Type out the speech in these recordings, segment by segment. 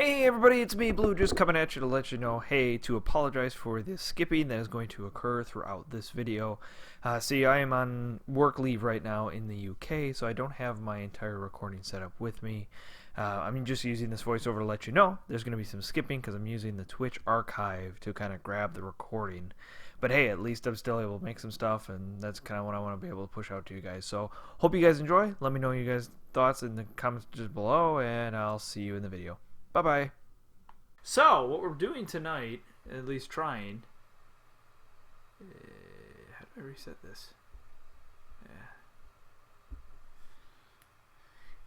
Hey everybody, it's me, Blue, just coming at you to let you know, hey, to apologize for the skipping that is going to occur throughout this video. See, I am on work leave right now in the UK, so I don't have my entire recording set up with me. I'm just using this voiceover to let you know there's going to be some skipping because I'm using the Twitch archive to kind of grab the recording. But hey, at least I'm still able to make some stuff, and that's kind of what I want to be able to push out to you guys. So, hope you guys enjoy. Let me know you guys' thoughts in the comments just below, and I'll see you in the video. Bye-bye. So, what we're doing tonight, at least trying... how do I reset this?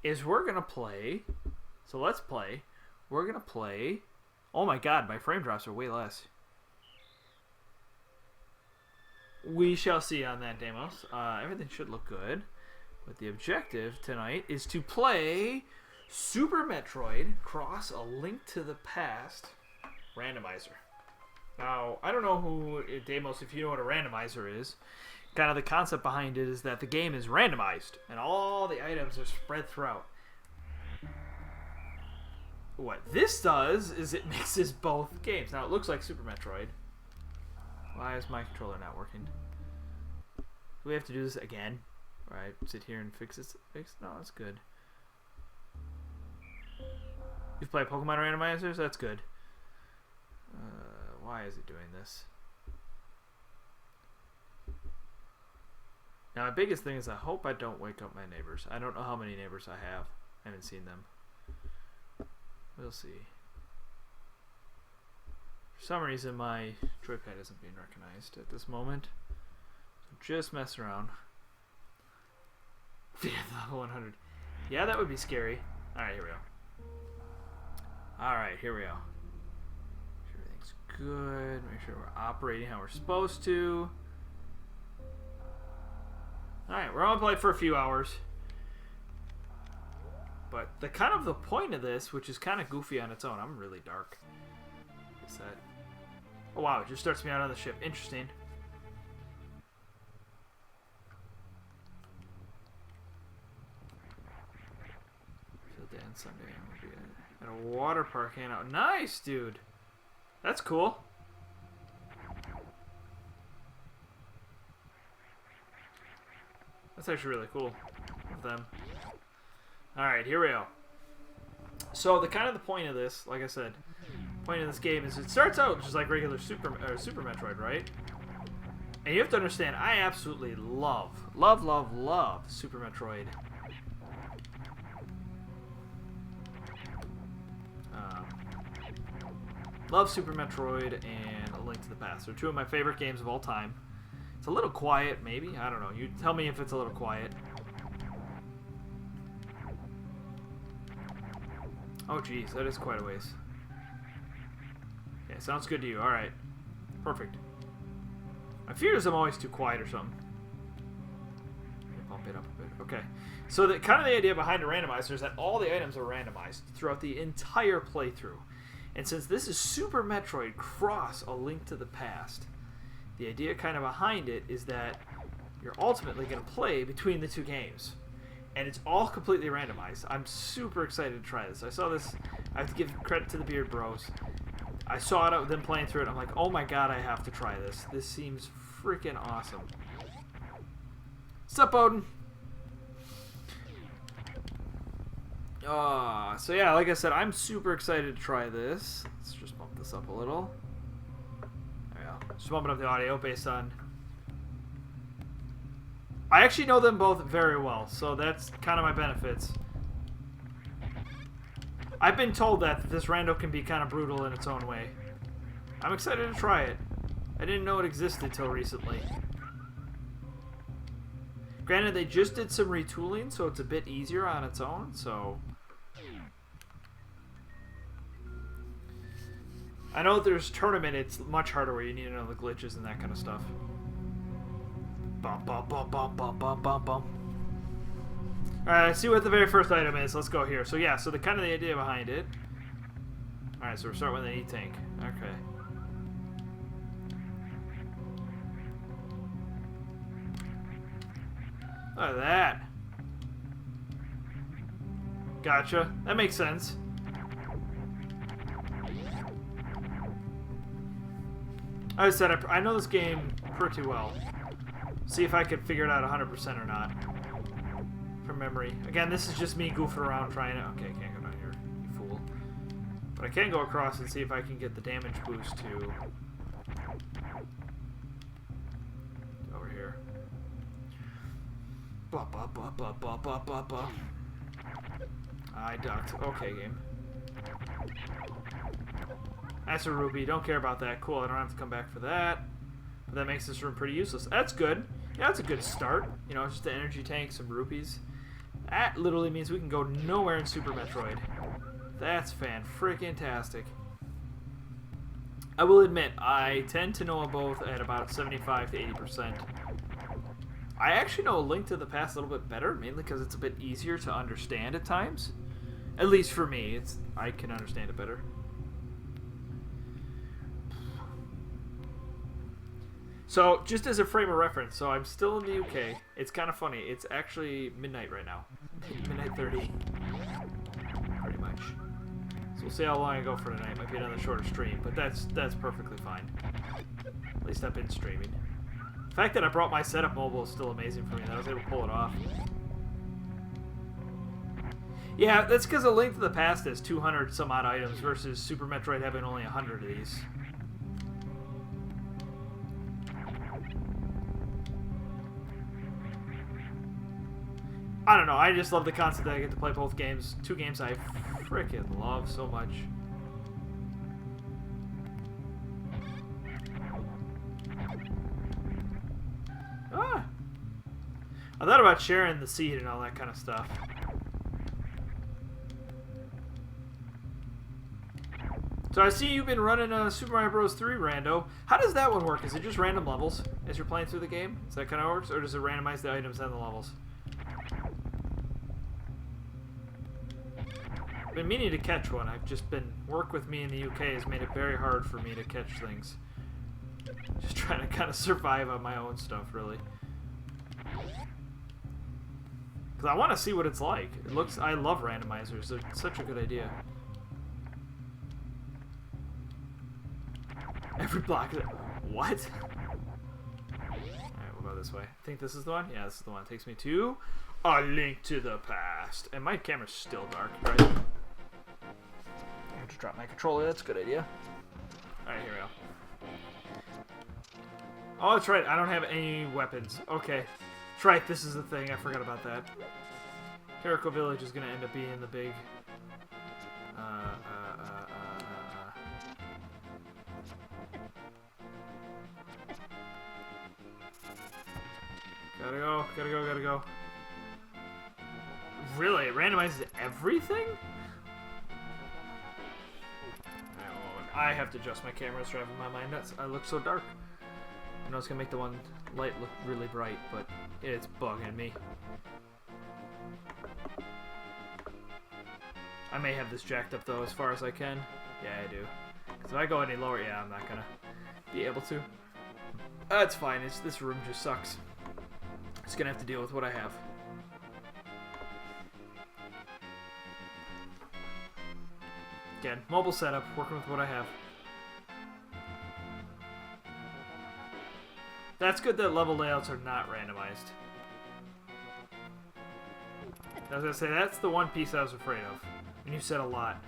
Is we're going to play... So let's play. We're going to play... Oh my god, my frame drops are way less. We shall see on that, Demos. Everything should look good. But the objective tonight is to play... Super Metroid Cross A Link to the Past Randomizer. Now, I don't know who, Damos, if you know what a randomizer is. Kind of the concept behind it is that the game is randomized, and all the items are spread throughout. What this does is it mixes both games. Now, it looks like Super Metroid. Why is my controller not working? Do we have to do this again? Right, sit here and fix this? No, that's good. You've played Pokemon Randomizers? That's good. Why is it doing this? Now, my biggest thing is I hope I don't wake up my neighbors. I don't know how many neighbors I have. I haven't seen them. We'll see. For some reason, my joypad isn't being recognized at this moment. So just mess around. Yeah, level 100. Yeah, that would be scary. Alright, here we go. Alright, here we go. Make sure everything's good. Make sure we're operating how we're supposed to. Alright, we're going to play for a few hours. But the kind of the point of this, which is kind of goofy on its own. I'm really dark. Is that... Oh wow, it just starts me out on the ship. Interesting. Field day on Sunday. I'm going to be at a water park hangout. Nice, dude. That's cool. That's actually really cool of them. Alright, here we go. So the kind of the point of this, like I said, point of this game is it starts out just like regular Super Metroid, right? And you have to understand, I absolutely love Super Metroid. Love Super Metroid and A Link to the Past. They're two of my favorite games of all time. It's a little quiet, maybe. I don't know. You tell me if it's a little quiet. Oh, geez. That is quite a ways. Yeah, sounds good to you. Alright. Perfect. My fear is I'm always too quiet or something. Bump it up a bit. Okay. So the kind of the idea behind a randomizer is that all the items are randomized throughout the entire playthrough. And since this is Super Metroid Cross A Link to the Past, the idea kind of behind it is that you're ultimately going to play between the two games. And it's all completely randomized. I'm super excited to try this. I saw this. I have to give credit to the Beard Bros. I saw it, them playing through it. I'm like, oh my god, I have to try this. This seems freaking awesome. What's up, Odin? So yeah, like I said, I'm super excited to try this. Let's just bump this up a little. There we go. Just bumping up the audio based on... I actually know them both very well, so that's kind of my benefits. I've been told that this rando can be kind of brutal in its own way. I'm excited to try it. I didn't know it existed till recently. Granted, they just did some retooling, so it's a bit easier on its own, so... I know there's tournament, it's much harder where you need to know the glitches and that kind of stuff. Bum, bum, bum, bum, bum, bum, bum, bum. Alright, let's see what the very first item is. Let's go here. So yeah, so the kind of the idea behind it. Alright, so we're starting with an E-Tank. Okay. Look at that. Gotcha. That makes sense. As I said, I know this game pretty well. See if I can figure it out 100% or not. From memory. Again, this is just me goofing around trying to... Okay, I can't go down here, you fool. But I can go across and see if I can get the damage boost to... over here. Ba ba ba ba ba ba ba ba. I ducked. Okay, game. That's a ruby. Don't care about that. Cool, I don't have to come back for that. But that makes this room pretty useless. That's good. Yeah, that's a good start. You know, just an energy tank, some rupees. That literally means we can go nowhere in Super Metroid. That's fan-freaking-tastic. I will admit, I tend to know them both at about 75 to 80%. I actually know A Link to the Past a little bit better, mainly because it's a bit easier to understand at times. At least for me, I can understand it better. So, just as a frame of reference, so I'm still in the UK. It's kind of funny. It's actually midnight right now. Midnight 30. Pretty much. So we'll see how long I go for tonight. Might be another shorter stream, but that's perfectly fine. At least I've been streaming. The fact that I brought my setup mobile is still amazing for me. That I was able to pull it off. Yeah, that's because A Link to the Past has 200 some odd items versus Super Metroid having only 100 of these. I don't know, I just love the concept that I get to play both games. Two games I freaking love so much. Ah! I thought about sharing the seed and all that kind of stuff. So I see you've been running Super Mario Bros. 3 Rando. How does that one work? Is it just random levels as you're playing through the game? Is that kind of works? Or does it randomize the items and the levels? I've been meaning to catch one. I've just been... Work with me in the UK has made it very hard for me to catch things. Just trying to kind of survive on my own stuff, really. Because I want to see what it's like. It looks... I love randomizers. They're such a good idea. Every block... What? Alright, we'll go this way. I think this is the one? Yeah, this is the one. It takes me to... A Link to the Past. And my camera's still dark, right? I have to drop my controller. That's a good idea. Alright, here we go. Oh, that's right. I don't have any weapons. Okay. That's right. This is the thing. I forgot about that. Carrico Village is going to end up being the big... Gotta go, gotta go, gotta go. Really? It randomizes everything? I have to adjust my camera. It's driving my mind nuts. I look so dark. I know it's gonna make the one light look really bright, but it's bugging me. I may have this jacked up though as far as I can. Yeah, I do. Because if I go any lower, yeah, I'm not gonna be able to. That's fine. This room just sucks. Just gonna have to deal with what I have. Again, mobile setup, working with what I have. That's good that level layouts are not randomized. I was gonna say, that's the one piece I was afraid of. And you said a lot.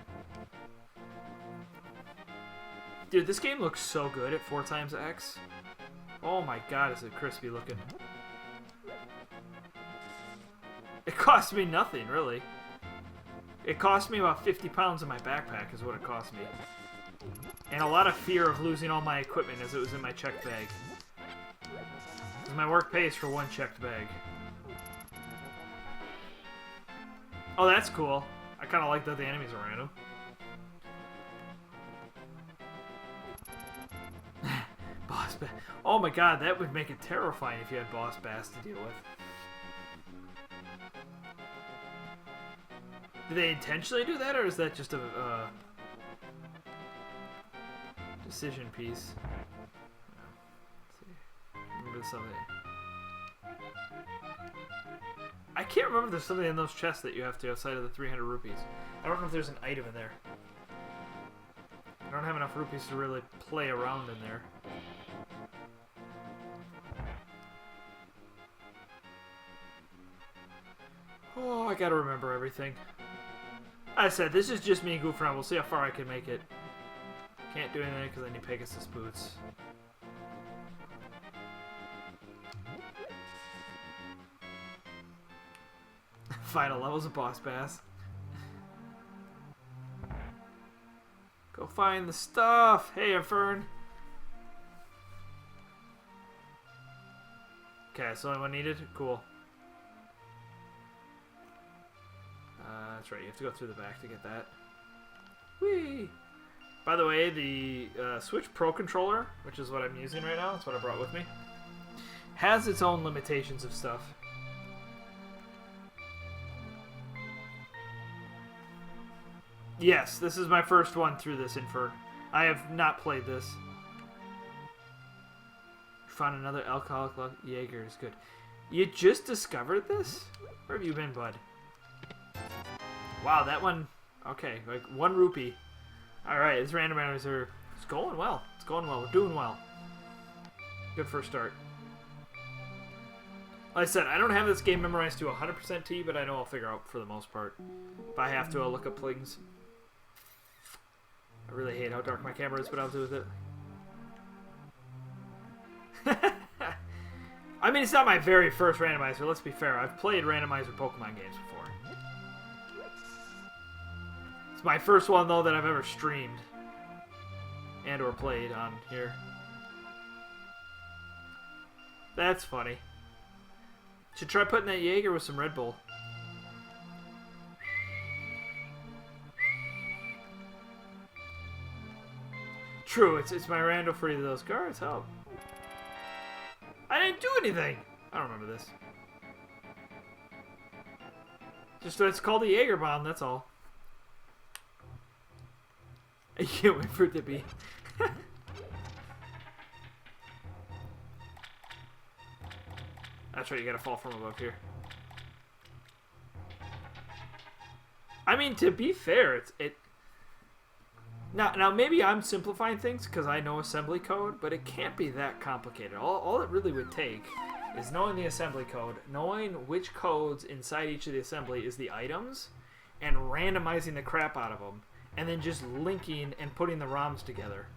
Dude, this game looks so good at 4x. Oh my god, is it crispy looking. It cost me nothing, really. It cost me about 50 pounds in my backpack is what it cost me. And a lot of fear of losing all my equipment as it was in my checked bag. Because my work pays for one checked bag. Oh, that's cool. I kind of like that the enemies are random. Boss Bass. Oh my god, that would make it terrifying if you had Boss Bass to deal with. Do they intentionally do that, or is that just a decision piece? Let's see. Remember something. I can't remember if there's something in those chests that you have to outside of the 300 rupees. I don't know if there's an item in there. I don't have enough rupees to really play around in there. Oh, I gotta remember everything. I said, this is just me goofing around. We'll see how far I can make it. Can't do anything because I need Pegasus boots. Final levels of boss bass. Go find the stuff. Hey, Fern. Okay, that's the only one needed. Cool. That's right. You have to go through the back to get that. Whee! By the way, the Switch Pro controller, which is what I'm using right now, that's what I brought with me, has its own limitations of stuff. Yes, this is my first one through this Infern. I have not played this. Found another alcoholic Jaeger is good. You just discovered this? Where have you been, bud? Wow, that one... Okay, like 1 rupee. Alright, this randomizer... It's going well. It's going well. We're doing well. Good first start. Like I said, I don't have this game memorized to 100% T, but I know I'll figure out for the most part. If I have to, I'll look up things. I really hate how dark my camera is, but I'll do with it. I mean, it's not my very first randomizer, let's be fair. I've played randomizer Pokemon games before. It's my first one, though, that I've ever streamed. And or played on here. That's funny. Should try putting that Jaeger with some Red Bull. True, it's my rando for either of those guards. Help. I didn't do anything. I don't remember this. Just it's called a Jaeger bomb, that's all. I can't wait for it to be. That's right, you gotta fall from above here. I mean, to be fair, Now maybe I'm simplifying things because I know assembly code, but it can't be that complicated. All it really would take is knowing the assembly code, knowing which codes inside each of the assembly is the items, and randomizing the crap out of them, and then just linking and putting the ROMs together.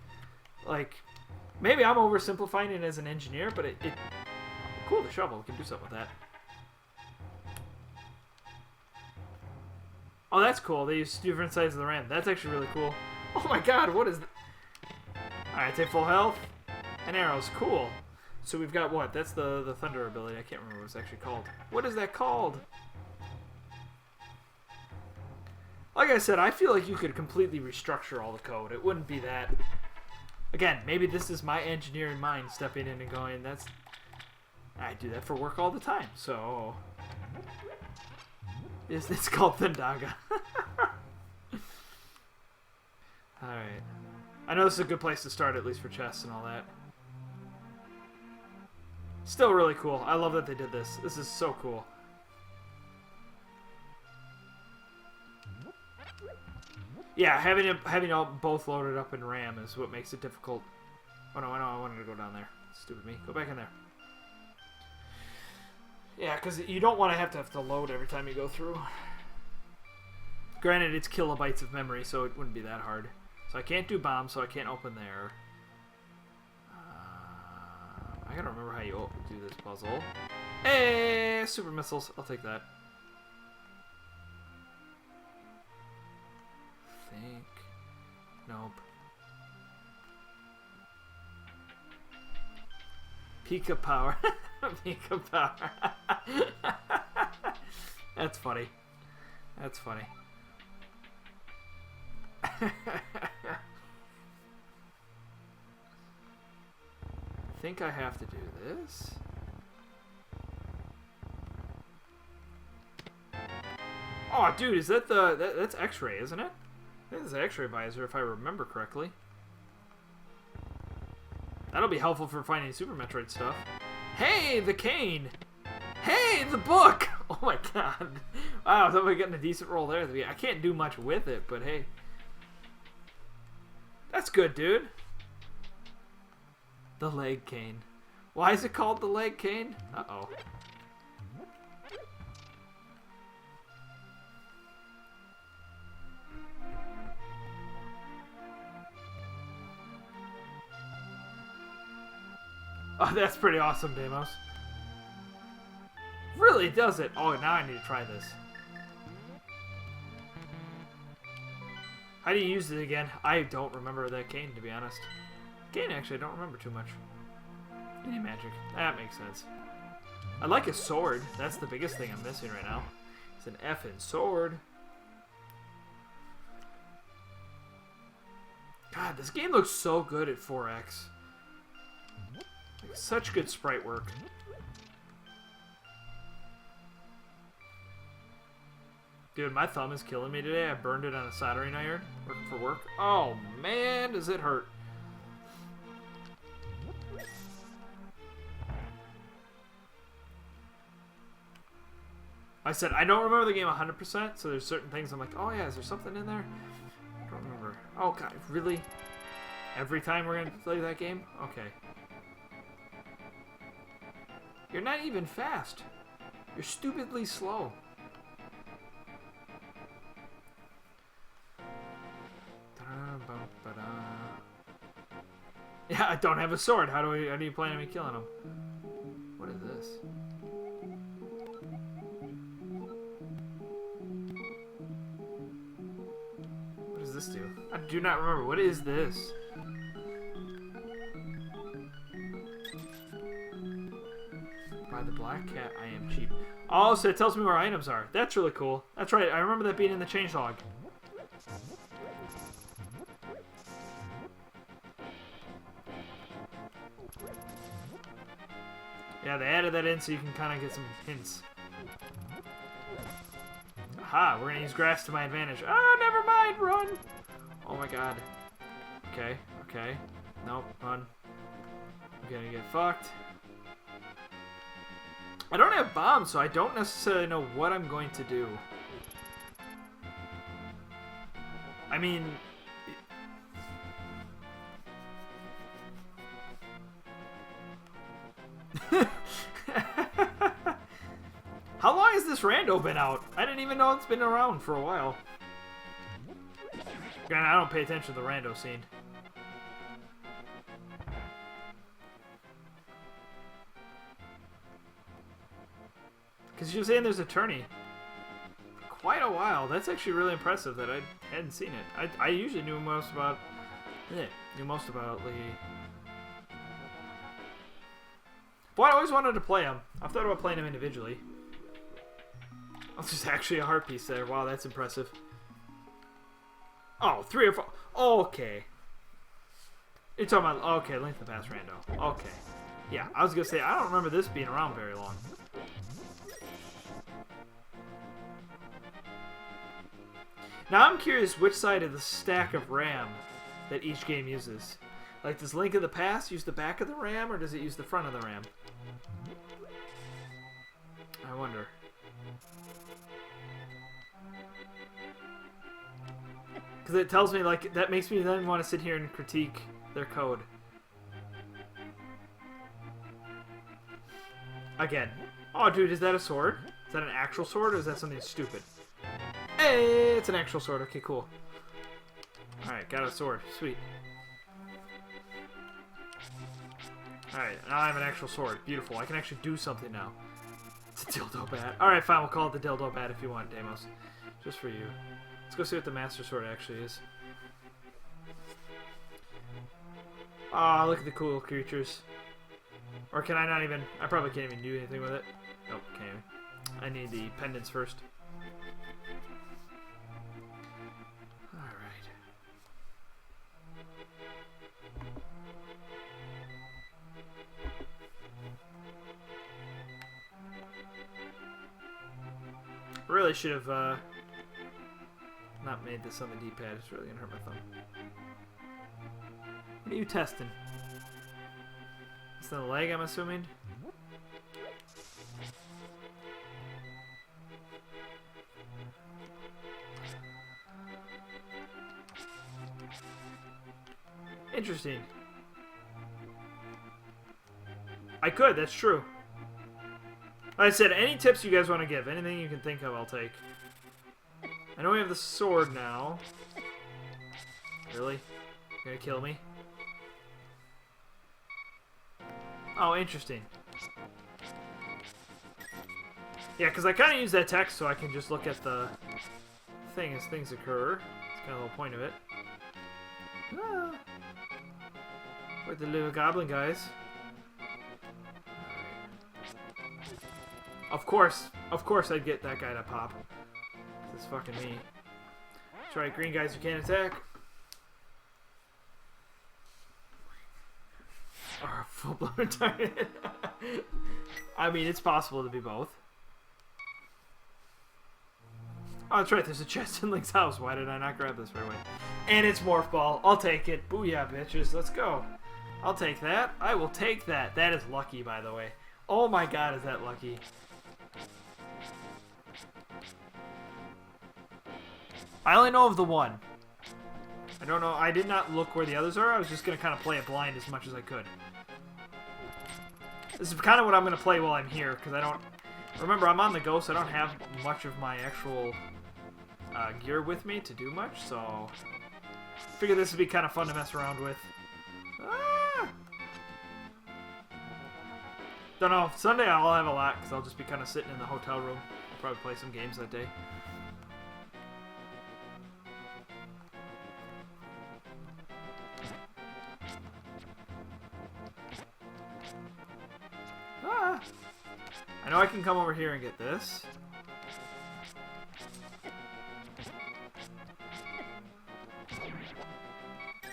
Like, maybe I'm oversimplifying it as an engineer, but cool, the shovel, we can do something with that. Oh, that's cool. They use different sizes of the RAM. That's actually really cool. Oh my god, what is that? Alright, take full health. And arrows, cool. So we've got what? That's the thunder ability. I can't remember what it's actually called. What is that called? Like I said, I feel like you could completely restructure all the code. It wouldn't be that... Again, maybe this is my engineering mind stepping in and going, I do that for work all the time, so... It's called Thundaga. Alright. I know this is a good place to start, at least for chests and all that. Still really cool. I love that they did this. This is so cool. Yeah, having all both loaded up in RAM is what makes it difficult. Oh no, I wanted to go down there. Stupid me. Go back in there. Yeah, because you don't want to have to load every time you go through. Granted, it's kilobytes of memory, so it wouldn't be that hard. So I can't do bombs, so I can't open there. I gotta remember how you do this puzzle. Hey, super missiles. I'll take that. Think. Nope. Pika power. Pika power. That's funny. That's funny. I think I have to do this. Oh, dude, is that that's X-ray, isn't it? I think it's the X-ray visor, if I remember correctly. That'll be helpful for finding Super Metroid stuff. Hey, the cane! Hey, the book! Oh my god. Wow, I thought we were getting a decent roll there. I can't do much with it, but hey. That's good, dude. The leg cane. Why is it called the leg cane? Uh-oh. Oh, that's pretty awesome, Deimos. Really does it. Oh, now I need to try this. How do you use it again? I don't remember that cane, to be honest. Cane, actually, I don't remember too much. Any magic. That makes sense. I like a sword. That's the biggest thing I'm missing right now. It's an effing sword. God, this game looks so good at 4X. Like, such good sprite work. Dude, my thumb is killing me today. I burned it on a soldering iron working for work. Oh, man, does it hurt. I said, I don't remember the game 100%, so there's certain things I'm like, oh yeah, is there something in there? I don't remember. Oh god, really? Every time we're going to play that game? Okay. You're not even fast. You're stupidly slow. Yeah, I don't have a sword. How do you plan on me killing him? What is this? What does this do? I do not remember. What is this? By the black cat, I am cheap. Oh, so it tells me where items are. That's really cool. That's right. I remember that being in the changelog. Yeah, they added that in so you can kind of get some hints. Aha, we're going to use grass to my advantage. Ah, never mind, run! Oh my god. Okay, okay. Nope, run. I'm going to get fucked. I don't have bombs, so I don't necessarily know what I'm going to do. I mean... How long has this rando been out? I didn't even know it's been around for a while. Granted, I don't pay attention to the rando scene. Because you're saying there's a tourney. For quite a while. That's actually really impressive that I hadn't seen it. I usually knew most about... Yeah, like... Boy, I always wanted to play them. I've thought about playing them individually. Oh, there's actually a heart piece there. Wow, that's impressive. Oh, 3 or 4. Okay. You're talking about... Okay, length of pass rando. Okay. Yeah, I was going to say, I don't remember this being around very long. Now I'm curious which side of the stack of RAM that each game uses. Like, does Link of the Past use the back of the RAM, or does it use the front of the RAM? I wonder. Because it tells me, like, that makes me then want to sit here and critique their code. Again. Oh, dude, is that a sword? Is that an actual sword, or is that something stupid? Hey, it's an actual sword. Okay, cool. Alright, got a sword. Sweet. Alright, now I have an actual sword. Beautiful. I can actually do something now. It's a dildo bat. Alright, fine. We'll call it the dildo bat if you want, Deimos. Just for you. Let's go see what the Master Sword actually is. Ah, look at the cool creatures. Or can I not even... I probably can't even do anything with it. Nope, can't even. I need the pendants first. Alright. Really should have not made this on the D-pad. It's really gonna hurt my thumb. What are you testing? Is that a leg, I'm assuming? Interesting. I could, that's true. Like I said, any tips you guys want to give, anything you can think of, I'll take. I know we have the sword now. Really? You're gonna kill me? Oh, interesting. Yeah, because I kind of use that text so I can just look at the thing as things occur. It's kind of the whole point of it. Ah. Where'd the little goblin guys? Of course I'd get that guy to pop. This is fucking me. That's right, green guys, you can't attack. Or full-blown retarded. I mean, it's possible to be both. Oh, that's right, there's a chest in Link's house. Why did I not grab this right away? And it's Morph Ball. I'll take it. Booyah, bitches. Let's go. I'll take that. I will take that. That is lucky, by the way. Oh my god, is that lucky. I only know of the one. I don't know. I did not look where the others are. I was just going to kind of play it blind as much as I could. This is kind of what I'm going to play while I'm here, because I don't... Remember, I'm on the go, so I don't have much of my actual gear with me to do much, so... I figure this would be kind of fun to mess around with. Ah! Don't know. Sunday I'll have a lot, because I'll just be kind of sitting in the hotel room. Probably play some games that day. Ah! I know I can come over here and get this.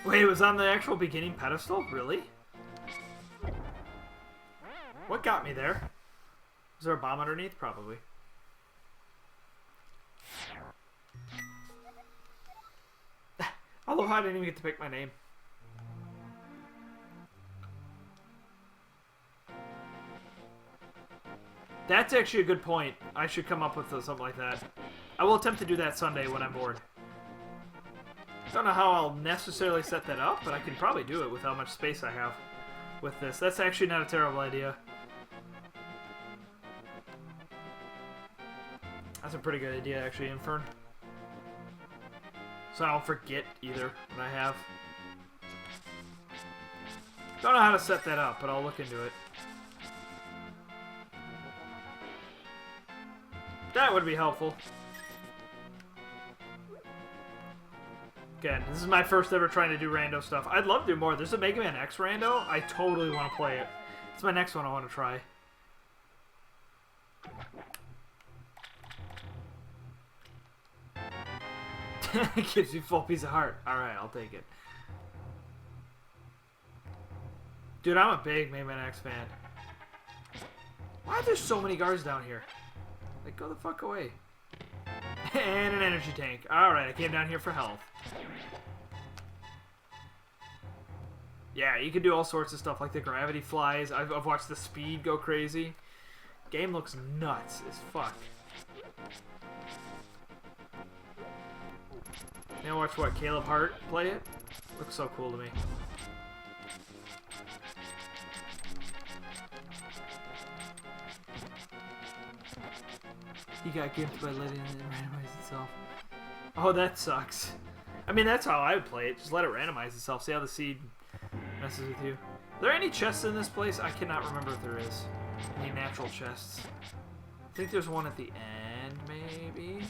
Wait, it was on the actual beginning pedestal? Really? What got me there? Was there a bomb underneath? Probably. I love how I didn't even get to pick my name. That's actually a good point. I should come up with something like that. I will attempt to do that Sunday when I'm bored. Don't know how I'll necessarily set that up, but I can probably do it with how much space I have with this. That's actually not a terrible idea. That's a pretty good idea, actually, Infern. So I don't forget either what I have. Don't know how to set that up, but I'll look into it. That would be helpful. Again, this is my first ever trying to do rando stuff. I'd love to do more. There's a Mega Man X rando. I totally want to play it. It's my next one I want to try. It gives you a full piece of heart. Alright, I'll take it. Dude, I'm a big Mega Man X fan. Why are there so many guards down here? Like, go the fuck away. And an energy tank. Alright, I came down here for health. Yeah, you can do all sorts of stuff, like the gravity flies. I've watched the speed go crazy. Game looks nuts as fuck. Now watch what, Caleb Hart play it? Looks so cool to me. He got gimped by letting it randomize itself. Oh, that sucks. I mean, that's how I would play it. Just let it randomize itself. See how the seed messes with you. Are there any chests in this place? I cannot remember if there is. Any natural chests. I think there's one at the end, maybe?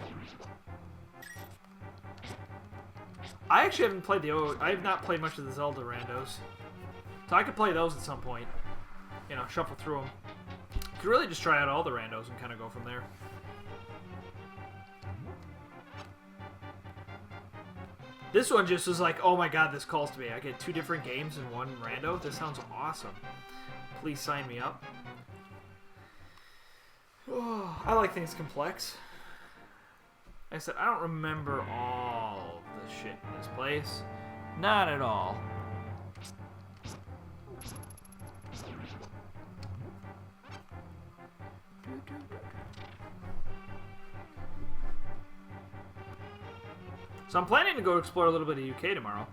I actually haven't played I have not played much of the Zelda randos. So I could play those at some point. You know, shuffle through them. Could really just try out all the randos and kind of go from there. This one just was like, oh my god, this calls to me. I get 2 different games in one rando. This sounds awesome. Please sign me up. Oh, I like things complex. Like I said, I don't remember all the shit in this place. Not at all. So I'm planning to go explore a little bit of UK tomorrow.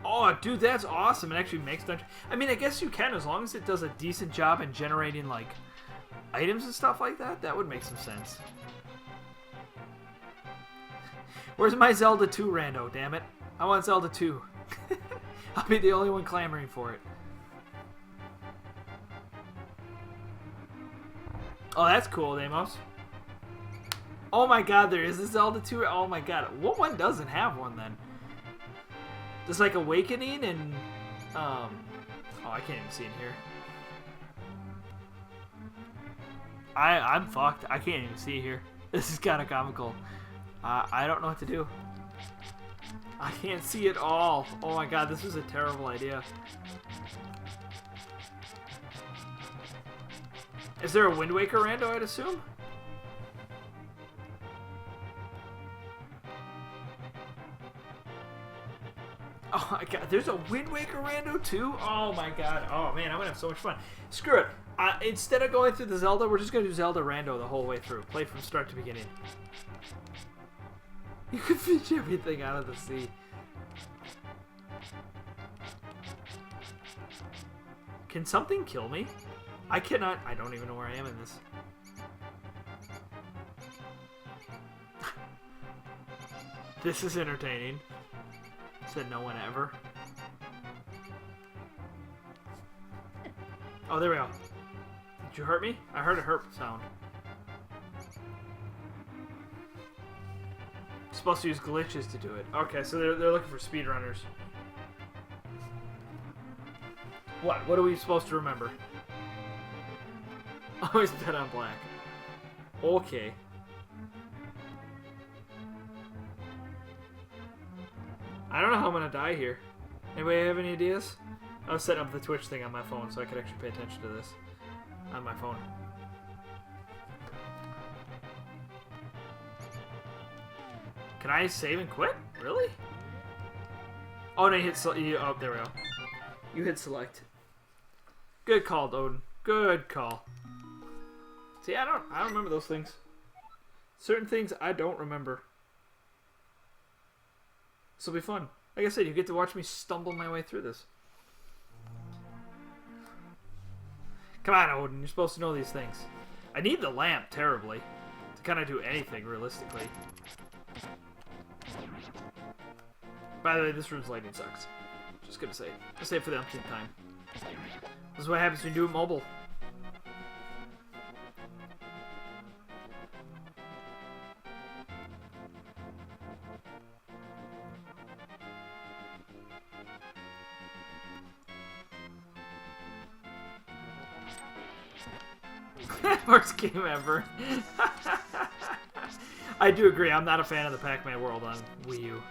Oh, dude, that's awesome. It actually makes dungeon... I mean, I guess you can, as long as it does a decent job in generating, like, items and stuff like that. That would make some sense. Where's my Zelda 2 rando, damn it? I want Zelda 2. I'll be the only one clamoring for it. Oh, that's cool, Deimos. Oh my god, there is a Zelda 2. Oh my god. What one doesn't have one then? There's like Awakening and oh, I can't even see in here. I'm fucked. I can't even see here. This is kind of comical. I don't know what to do. I can't see it all. Oh my god, this was a terrible idea. Is there a Wind Waker rando, I'd assume? Oh my god, there's a Wind Waker rando too? Oh my god. Oh man, I'm gonna have so much fun. Screw it. Instead of going through the Zelda, we're just gonna do Zelda rando the whole way through. Play from start to beginning. You can fish everything out of the sea. Can something kill me? I cannot. I don't even know where I am in this. This is entertaining. Said no one ever. Oh, there we go. Did you hurt me? I heard a hurt sound. Supposed to use glitches to do it. Okay, so they're looking for speedrunners. What are we supposed to remember? Always bet on black. Okay. I don't know how I'm gonna die here. Anybody have any ideas? I was setting up the Twitch thing on my phone so I could actually pay attention to this on my phone. Can I save and quit? Really? Oh, no, you hit select. Oh, there we go. You hit select. Good call, Odin. Good call. See, I don't remember those things. Certain things I don't remember. This will be fun. Like I said, you get to watch me stumble my way through this. Come on, Odin. You're supposed to know these things. I need the lamp terribly to kind of do anything realistically. By the way, this room's lighting sucks. Just gonna say. I'll say it for the umpteenth time. This is what happens when you do it mobile. Worst game ever. I do agree. I'm not a fan of the Pac-Man world on Wii U.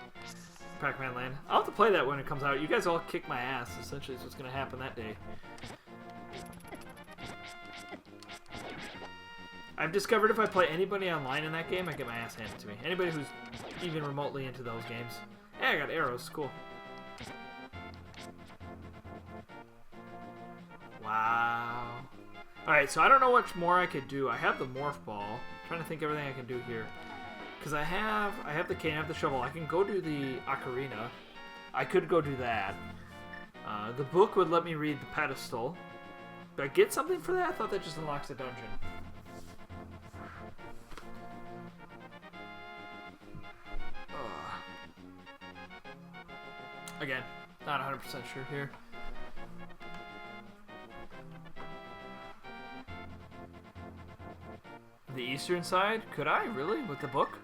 Pac-Man Land. I'll have to play that when it comes out. You guys all kick my ass. Essentially, is what's going to happen that day. I've discovered if I play anybody online in that game, I get my ass handed to me. Anybody who's even remotely into those games. Hey, I got arrows. Cool. Wow. Alright, so I don't know much more I could do. I have the morph ball. I'm trying to think everything I can do here. Because I have the cane, I have the shovel. I can go do the ocarina. I could go do that. The book would let me read the pedestal. Do I get something for that? I thought that just unlocks a dungeon. Again, not 100% sure here. The eastern side? Could I? Really? With the book?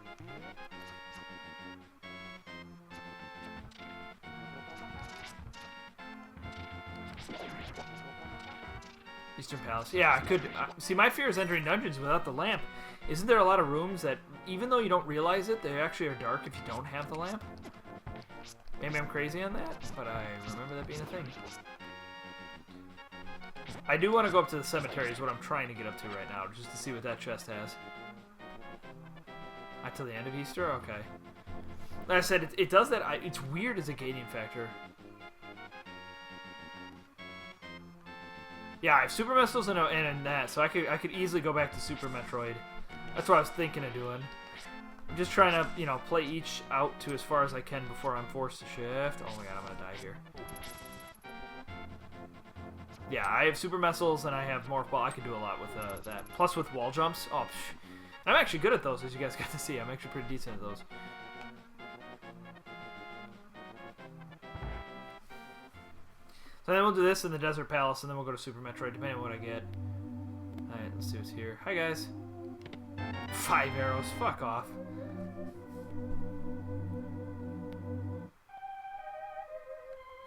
Eastern Palace. Yeah, I could. See, my fear is entering dungeons without the lamp. Isn't there a lot of rooms that, even though you don't realize it, they actually are dark if you don't have the lamp? Maybe I'm crazy on that, but I remember that being a thing. I do want to go up to the cemetery is what I'm trying to get up to right now, just to see what that chest has. Not till the end of Easter? Okay. Like I said, it does that. It's weird as a gating factor. Yeah, I have Super Missiles and that, so I could easily go back to Super Metroid. That's what I was thinking of doing. I'm just trying to, you know, play each out to as far as I can before I'm forced to shift. Oh my god, I'm gonna die here. Yeah, I have Super Missiles and I have Morph Ball. I can do a lot with that. Plus with wall jumps. Oh, I'm actually good at those, as you guys got to see. I'm actually pretty decent at those. So then we'll do this in the Desert Palace, and then we'll go to Super Metroid, depending on what I get. Alright, let's see what's here. Hi, guys. 5 arrows. Fuck off.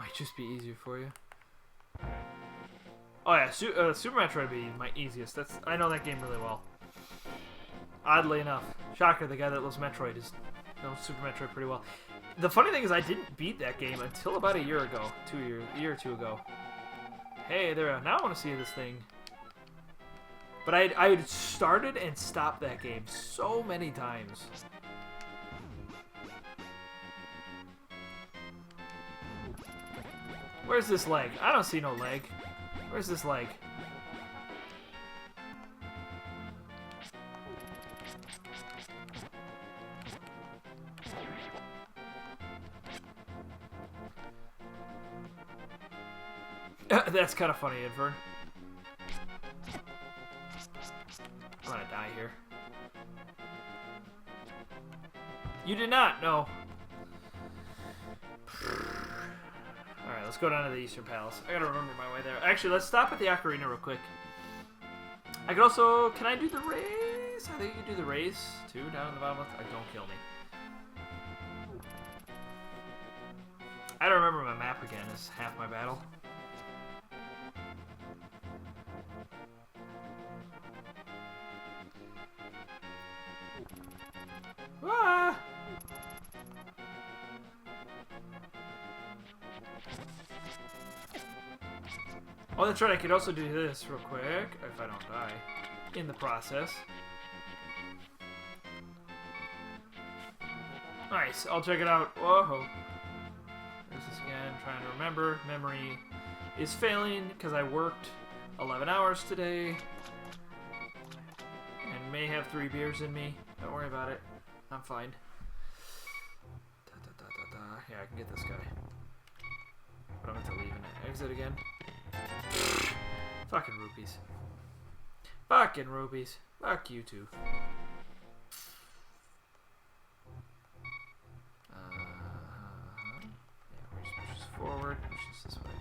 Might just be easier for you. Oh yeah, Super Metroid would be my easiest. I know that game really well. Oddly enough. Shocker, the guy that loves Metroid knows Super Metroid pretty well. The funny thing is I didn't beat that game until about a year ago. A year or two ago. Hey, there. Now I want to see this thing. But I had started and stopped that game so many times. Where's this leg? I don't see no leg. Where's this leg? That's kind of funny, Edvern. I'm gonna die here. You did not, no. Alright, let's go down to the Eastern Palace. I gotta remember my way there. Actually, let's stop at the Ocarina real quick. I could also... Can I do the race? I think you can do the race, too, down in the bottom left. Don't kill me. I don't remember my map again. It's half my battle. Ah! Oh, that's right. I could also do this real quick if I don't die in the process. Nice. I'll check it out. Whoa. There's this again. Trying to remember. Memory is failing because I worked 11 hours today and may have 3 beers in me. Don't worry about it. I'm fine. Yeah, I can get this guy. But I'm going to leave and exit again. Fucking rupees. Fucking rupees. Fuck you too. Yeah, we just push this forward. Push this way.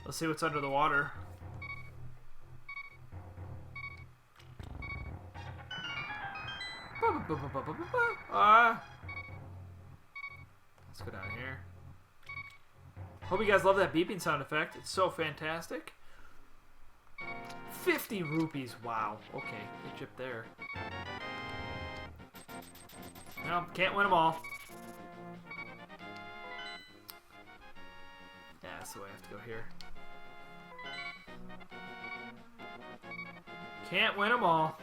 Let's see what's under the water. Let's go down here. Hope you guys love that beeping sound effect. It's so fantastic. 50 rupees. Wow. Okay. Good chip there. No, can't win them all. Yeah, that's the way I have to go here. Can't win them all.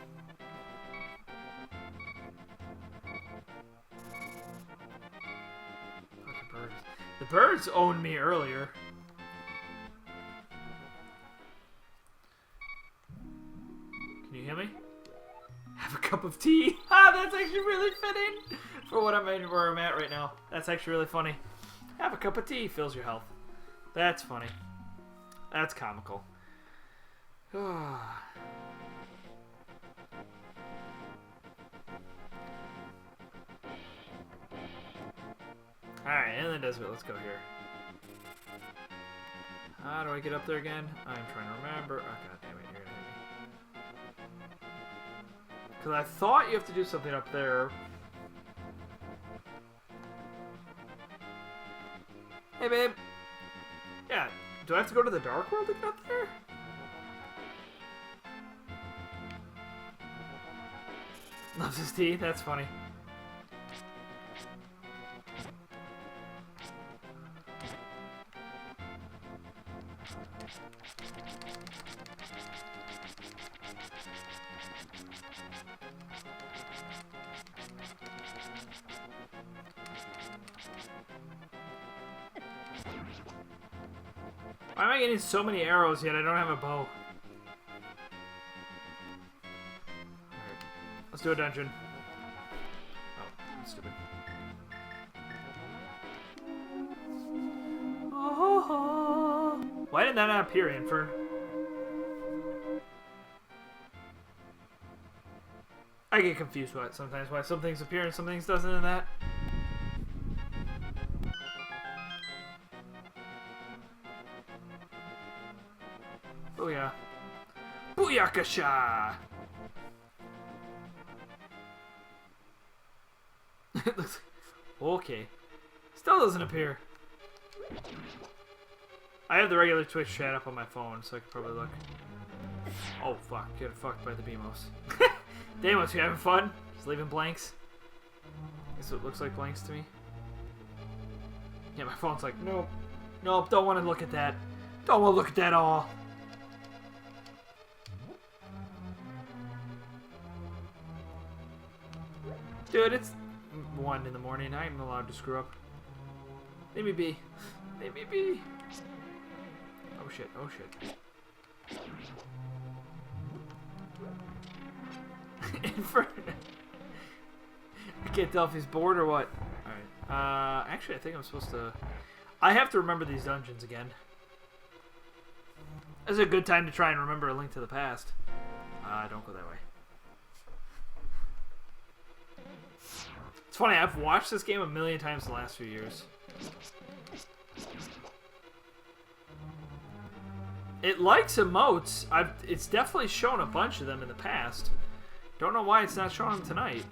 Birds. The birds owned me earlier. Can you hear me? Have a cup of tea. Ah, that's actually really fitting for what where I'm at right now. That's actually really funny. Have a cup of tea. Fills your health. That's funny. That's comical. Alright, in the desert, let's go here. How do I get up there again? I'm trying to remember. Oh, god damn it, you're gonna hit me. Because I thought you have to do something up there. Hey, babe. Yeah, do I have to go to the Dark World to get up there? Loves his tea? That's funny. Why am I getting so many arrows yet? I don't have a bow. Alright. Let's do a dungeon. Oh, I'm stupid. Oh, why did that not appear, Infern? I get confused with it sometimes. Why some things appear and some things doesn't in that. Booyah. Booyakasha! It looks... Okay. Still doesn't appear. I have the regular Twitch chat up on my phone, so I could probably look. Oh, fuck. Get fucked by the Beamos. Deimos, you having fun? Just leaving blanks? Guess it looks like blanks to me. Yeah, my phone's like, nope. Nope, don't want to look at that. Don't want to look at that at all. Dude, it's 1 in the morning. I'm allowed to screw up. Leave me be. Leave me be. Oh shit, oh shit. Inferno. I can't tell if he's bored or what. Alright. Actually, I think I'm supposed to... I have to remember these dungeons again. This is a good time to try and remember A Link to the Past. Don't go that way. It's funny, I've watched this game a million times in the last few years. It likes emotes. It's definitely shown a bunch of them in the past. Don't know why it's not showing them tonight.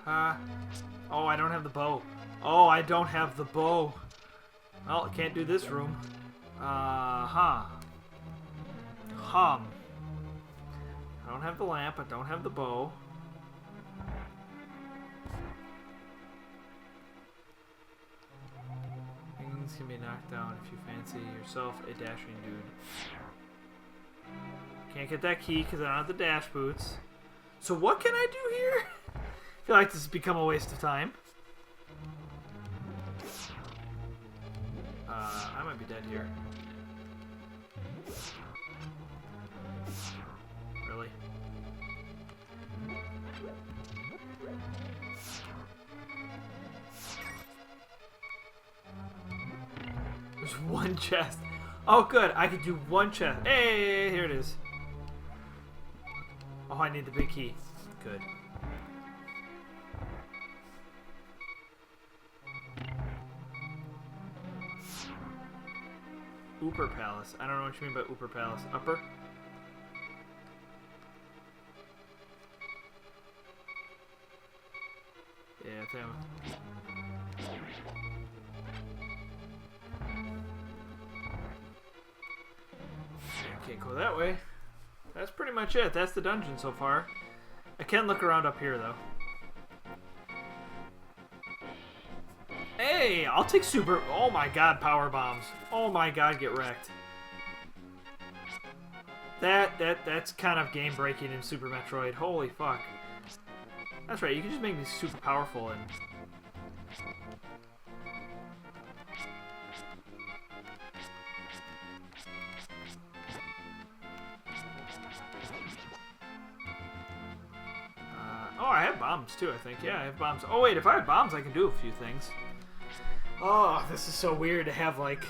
Ah! Oh, I don't have the bow. Oh, I don't have the bow. Well, I can't do this room. I don't have the lamp. I don't have the bow. Things can be knocked down if you fancy yourself a dashing dude. Can't get that key because I don't have the dash boots. So what can I do here? I feel like this has become a waste of time. I might be dead here. Really? There's one chest. Oh, good. I could do one chest. Hey, here it is. Oh, I need the big key. Good. Upper Palace. I don't know what you mean by Upper Palace. Upper? Yeah, I think can't go that way. That's pretty much it. That's the dungeon so far. I can look around up here, though. Hey, I'll take super... Oh my god, power bombs. Oh my god, get wrecked. That's kind of game-breaking in Super Metroid. Holy fuck. That's right, you can just make me super powerful and... oh, I have bombs too, I think. Yeah, I have bombs. Oh wait, if I have bombs, I can do a few things. Oh, this is so weird to have like,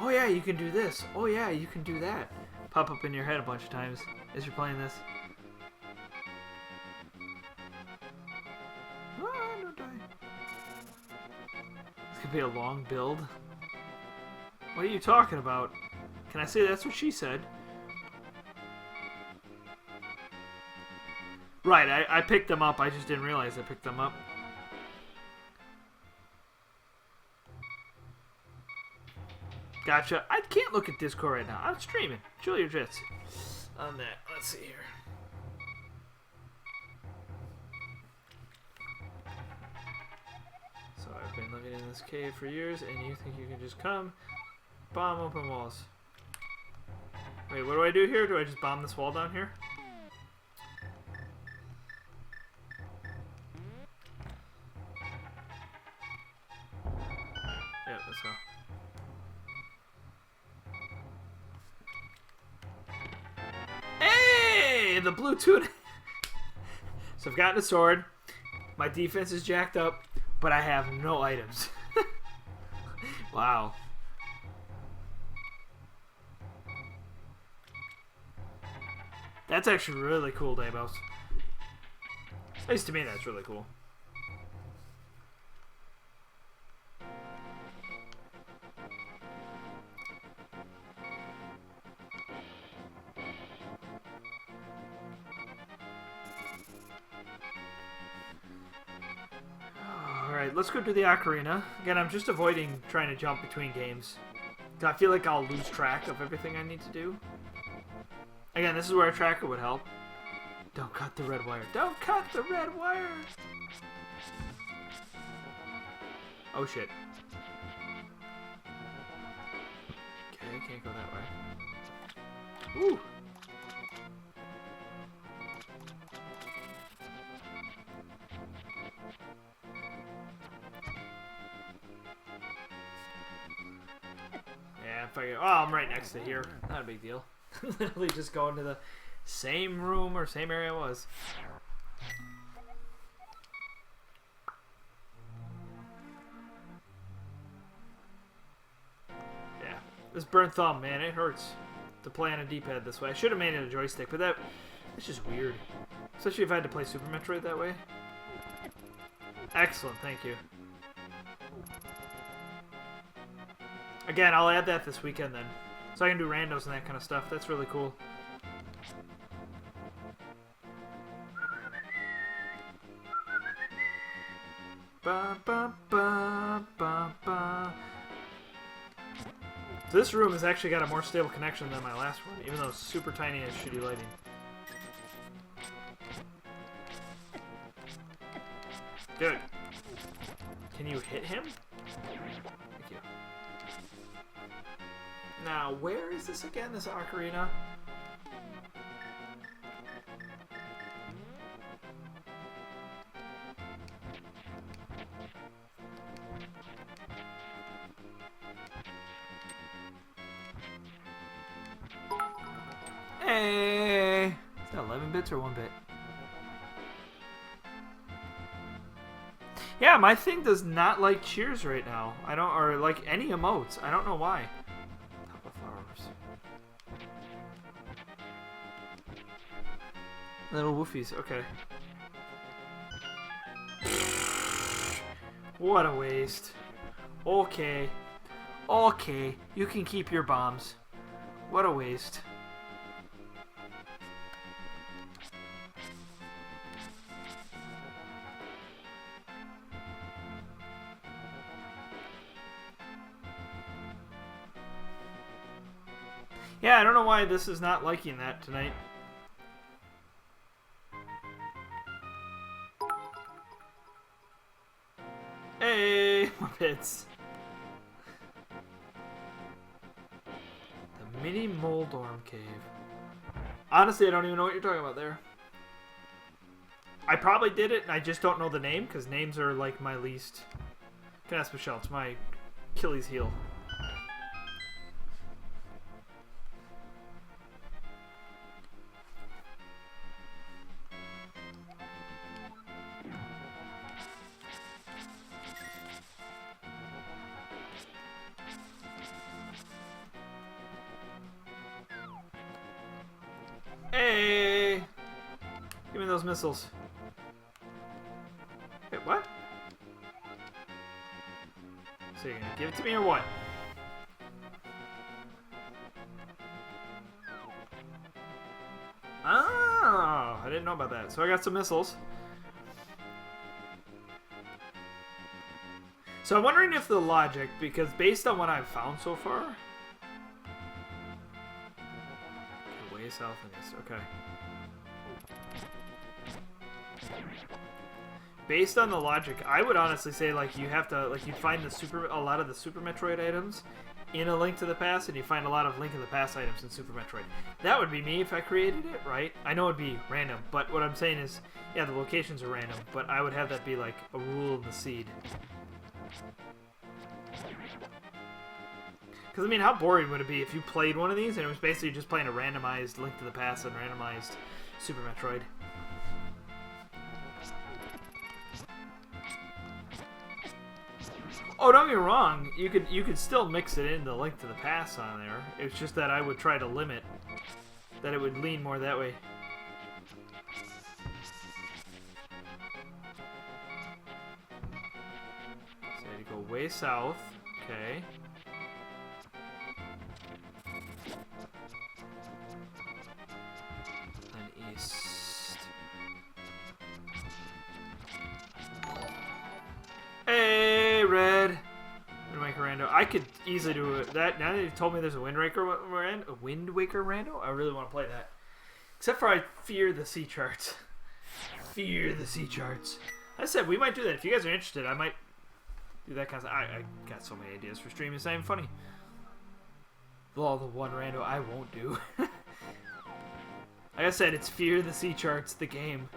oh yeah, you can do this. Oh yeah, you can do that. Pop up in your head a bunch of times as you're playing this. Ah, don't die. This could be a long build. What are you talking about? Can I say that's what she said? Right, I picked them up. I just didn't realize I picked them up. Gotcha. I can't look at Discord right now. I'm streaming. Chill your jits. On that. Let's see here. So I've been living in this cave for years, and you think you can just come bomb open walls. Wait, what do I do here? Do I just bomb this wall down here? Yeah, that's how. Hey! The blue tunic! So I've gotten a sword. My defense is jacked up, but I have no items. Wow. That's actually really cool, Davos. At least to me, that's really cool. Alright, let's go do the ocarina. Again, I'm just avoiding trying to jump between games. I feel like I'll lose track of everything I need to do. Again, this is where a tracker would help. Don't cut the red wire. Don't cut the red wire! Oh shit. Okay, can't go that way. Ooh! Yeah, if I, oh, I'm right next to here. Not a big deal. Literally just go into the same room or same area it was. Yeah. This burnt thumb, man, it hurts to play on a D-pad this way. I should have made it a joystick, but it's just weird. Especially if I had to play Super Metroid that way. Excellent, thank you. Again, I'll add that this weekend then. So I can do randos and that kind of stuff. That's really cool. Ba, ba, ba, ba, ba. So this room has actually got a more stable connection than my last one, even though it's super tiny and shitty lighting. Dude, can you hit him? Thank you. Now, where is this again, this ocarina? Hey! Is that 11 bits or 1 bit? Yeah, my thing does not like cheers right now. I don't, or like any emotes. I don't know why. Top of flowers. Little woofies, okay. What a waste. Okay. Okay, you can keep your bombs. What a waste. Yeah, I don't know why this is not liking that tonight. Hey, Muppets. The mini Moldorm cave. Honestly, I don't even know what you're talking about there. I probably did it, and I just don't know the name, because names are like my least... You can ask Michelle, it's my Achilles heel. Hey! Give me those missiles. Wait, what? So you're gonna give it to me or what? Oh, I didn't know about that. So I got some missiles. So I'm wondering if the logic, because based on what I've found so far... Way south in this, okay. Based on the logic, I would honestly say like you have to, like you'd find a lot of the Super Metroid items in a Link to the Past, and you find a lot of Link to the Past items in Super Metroid. That would be me if I created it, right? I know it'd be random, but what I'm saying is, yeah, the locations are random, but I would have that be like a rule of the seed. Because, I mean, how boring would it be if you played one of these and it was basically just playing a randomized Link to the Past and randomized Super Metroid? Oh, don't get me wrong. You could still mix it into Link to the Past on there. It's just that I would try to limit that it would lean more that way. So you go way south. Okay. And east. Hey, Red! Wind Waker Rando. I could easily do that. Now that you've told me there's a Wind Waker Rando, I really want to play that. Except for I fear the sea charts. Fear the sea charts. I said we might do that. If you guys are interested, I might do that kind of stuff. I got so many ideas for streaming. It's not even funny. Well, the one Rando I won't do. Like I said, it's Fear the Sea Charts, the game.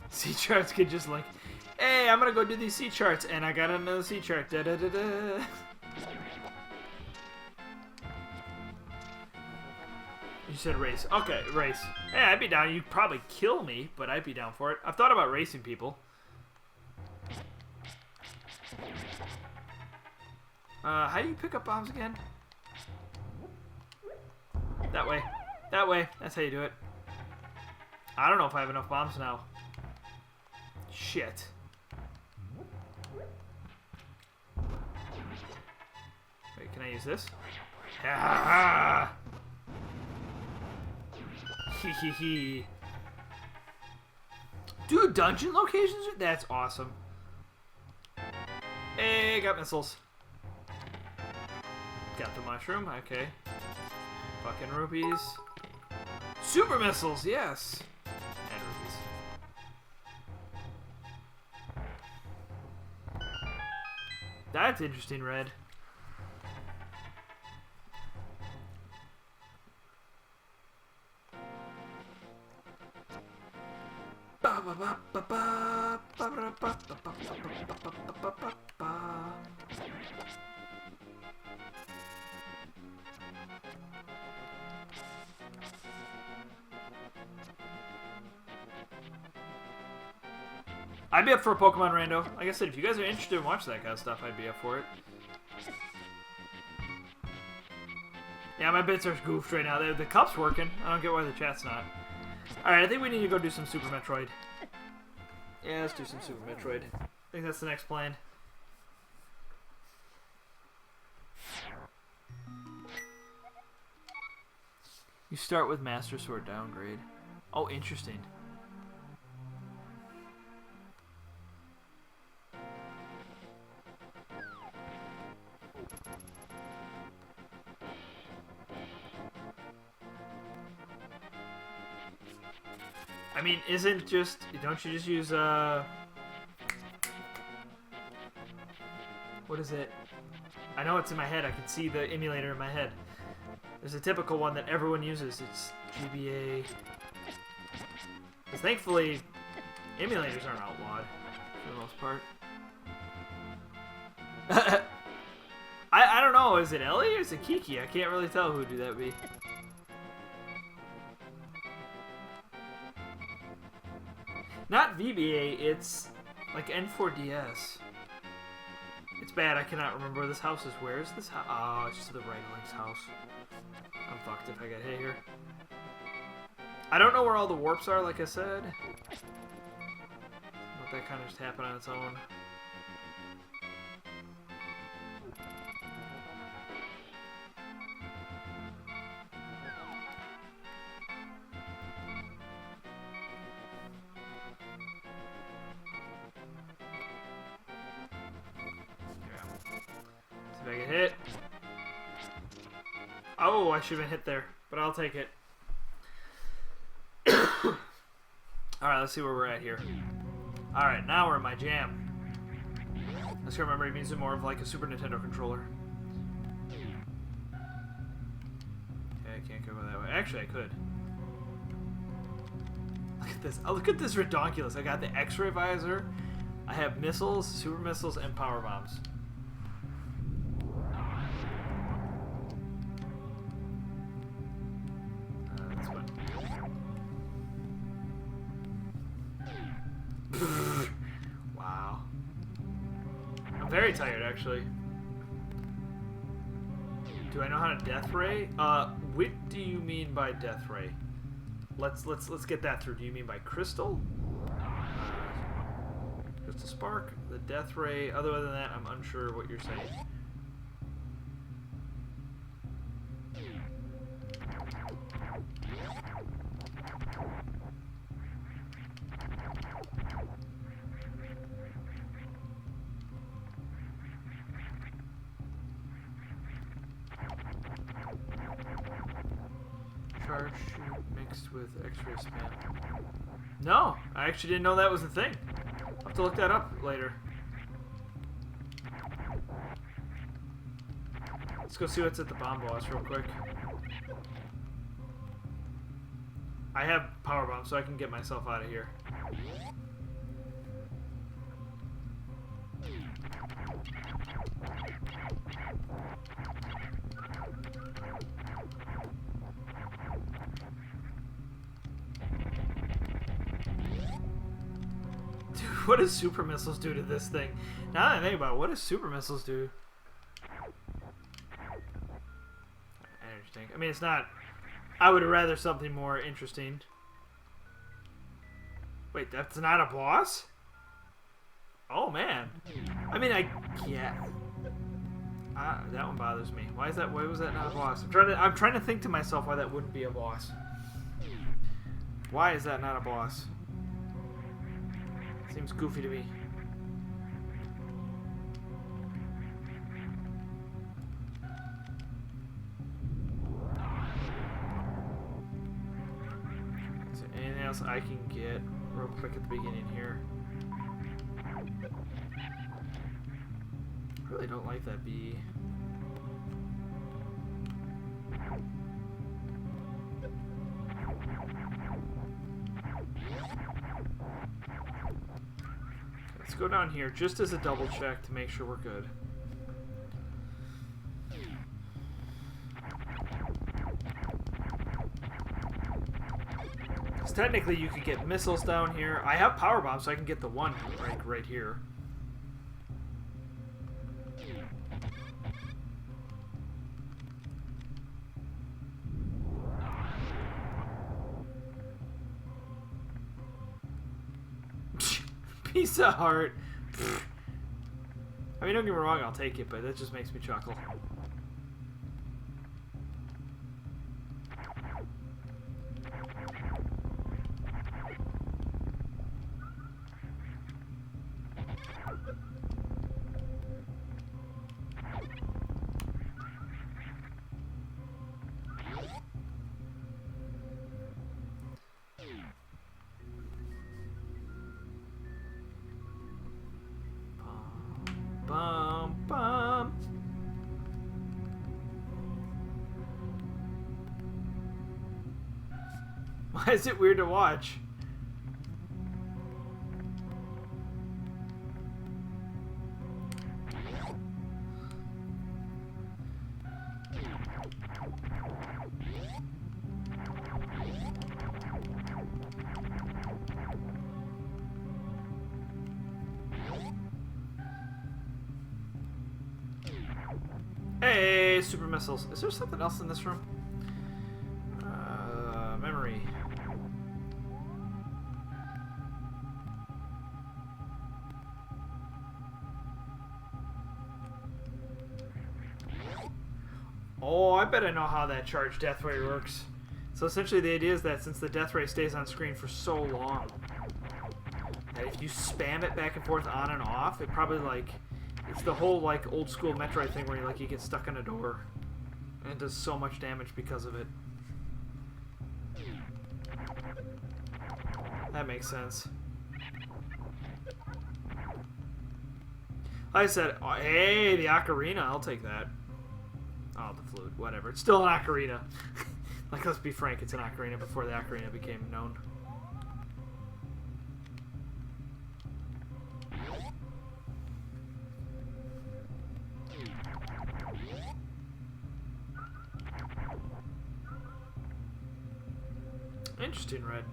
Sea charts could just like, hey, I'm gonna go do these sea charts, and I got another sea chart. Da da da da. You said race. Okay, race. Hey, I'd be down. You'd probably kill me, but I'd be down for it. I've thought about racing people. How do you pick up bombs again? That way. That way. That's how you do it. I don't know if I have enough bombs now. Shit. Wait, can I use this? Ah! Hee. Dude, dungeon locations? That's awesome. Hey, got missiles. Got the mushroom, okay. Fucking rupees. Super missiles, yes! And rupees. That's interesting, Red. I'd be up for a Pokemon Rando. Like I said, if you guys are interested in watching that kind of stuff, I'd be up for it. Yeah, my bits are goofed right now. The cup's working. I don't get why the chat's not. Alright, I think we need to go do some Super Metroid. Yeah, let's do some Super Metroid. I think that's the next plan. You start with Master Sword downgrade. Oh, interesting. I mean, don't you just use, what is it? I know it's in my head. I can see the emulator in my head. There's a typical one that everyone uses. It's GBA. Because thankfully, emulators aren't outlawed, for the most part. I don't know. Is it Ellie or is it Kiki? I can't really tell who that would be. Not VBA, it's like N4DS. It's bad, I cannot remember where this house is. Where is this house? Oh, it's just to the right of Link's house. I'm fucked if I get hit here. I don't know where all the warps are, like I said. Let that kind of just happen on its own. Oh, I should have been hit there, but I'll take it. Alright, let's see where we're at here. Alright, now we're in my jam. I just remember he means it more of like a Super Nintendo controller. Okay, I can't go that way. Actually, I could. Look at this. Oh, look at this redonkulous. I got the X-ray visor. I have missiles, super missiles, and power bombs. That's fine. Wow. I'm very tired, actually. Do I know how to death ray? What do you mean by death ray? Let's get that through. Do you mean by crystal? Crystal spark, the death ray. Other than that, I'm unsure what you're saying. Charge mixed with X-ray spam. No, I actually didn't know that was a thing. I'll have to look that up later. Let's go see what's at the bomb boss real quick. I have power bomb, so I can get myself out of here. What does super missiles do to this thing? Now that I think about it, what does super missiles do? Interesting. I mean, it's not... I would rather something more interesting. Wait, that's not a boss? Oh, man. I mean, yeah. That one bothers me. Why was that not a boss? I'm trying to think to myself why that wouldn't be a boss. Why is that not a boss? Seems goofy to me. Is there anything else I can get real quick at the beginning here? I really don't like that bee. Let's go down here just as a double check to make sure we're good. Because technically you could get missiles down here. I have power bombs, so I can get the one right here. Piece of heart. I mean, don't get me wrong, I'll take it, but that just makes me chuckle. Bum, bum. Why is it weird to watch? Hey, super missiles. Is there something else in this room? Memory. Oh, I bet I know how that charged death ray works. So essentially the idea is that since the death ray stays on screen for so long, that if you spam it back and forth on and off, it probably like... It's the whole like old school Metroid thing where you get stuck in a door. And it does so much damage because of it. That makes sense. Like I said, oh, hey, the ocarina, I'll take that. Oh, the flute, whatever. It's still an ocarina. Like, let's be frank, it's an ocarina before the ocarina became known. Interesting, Red.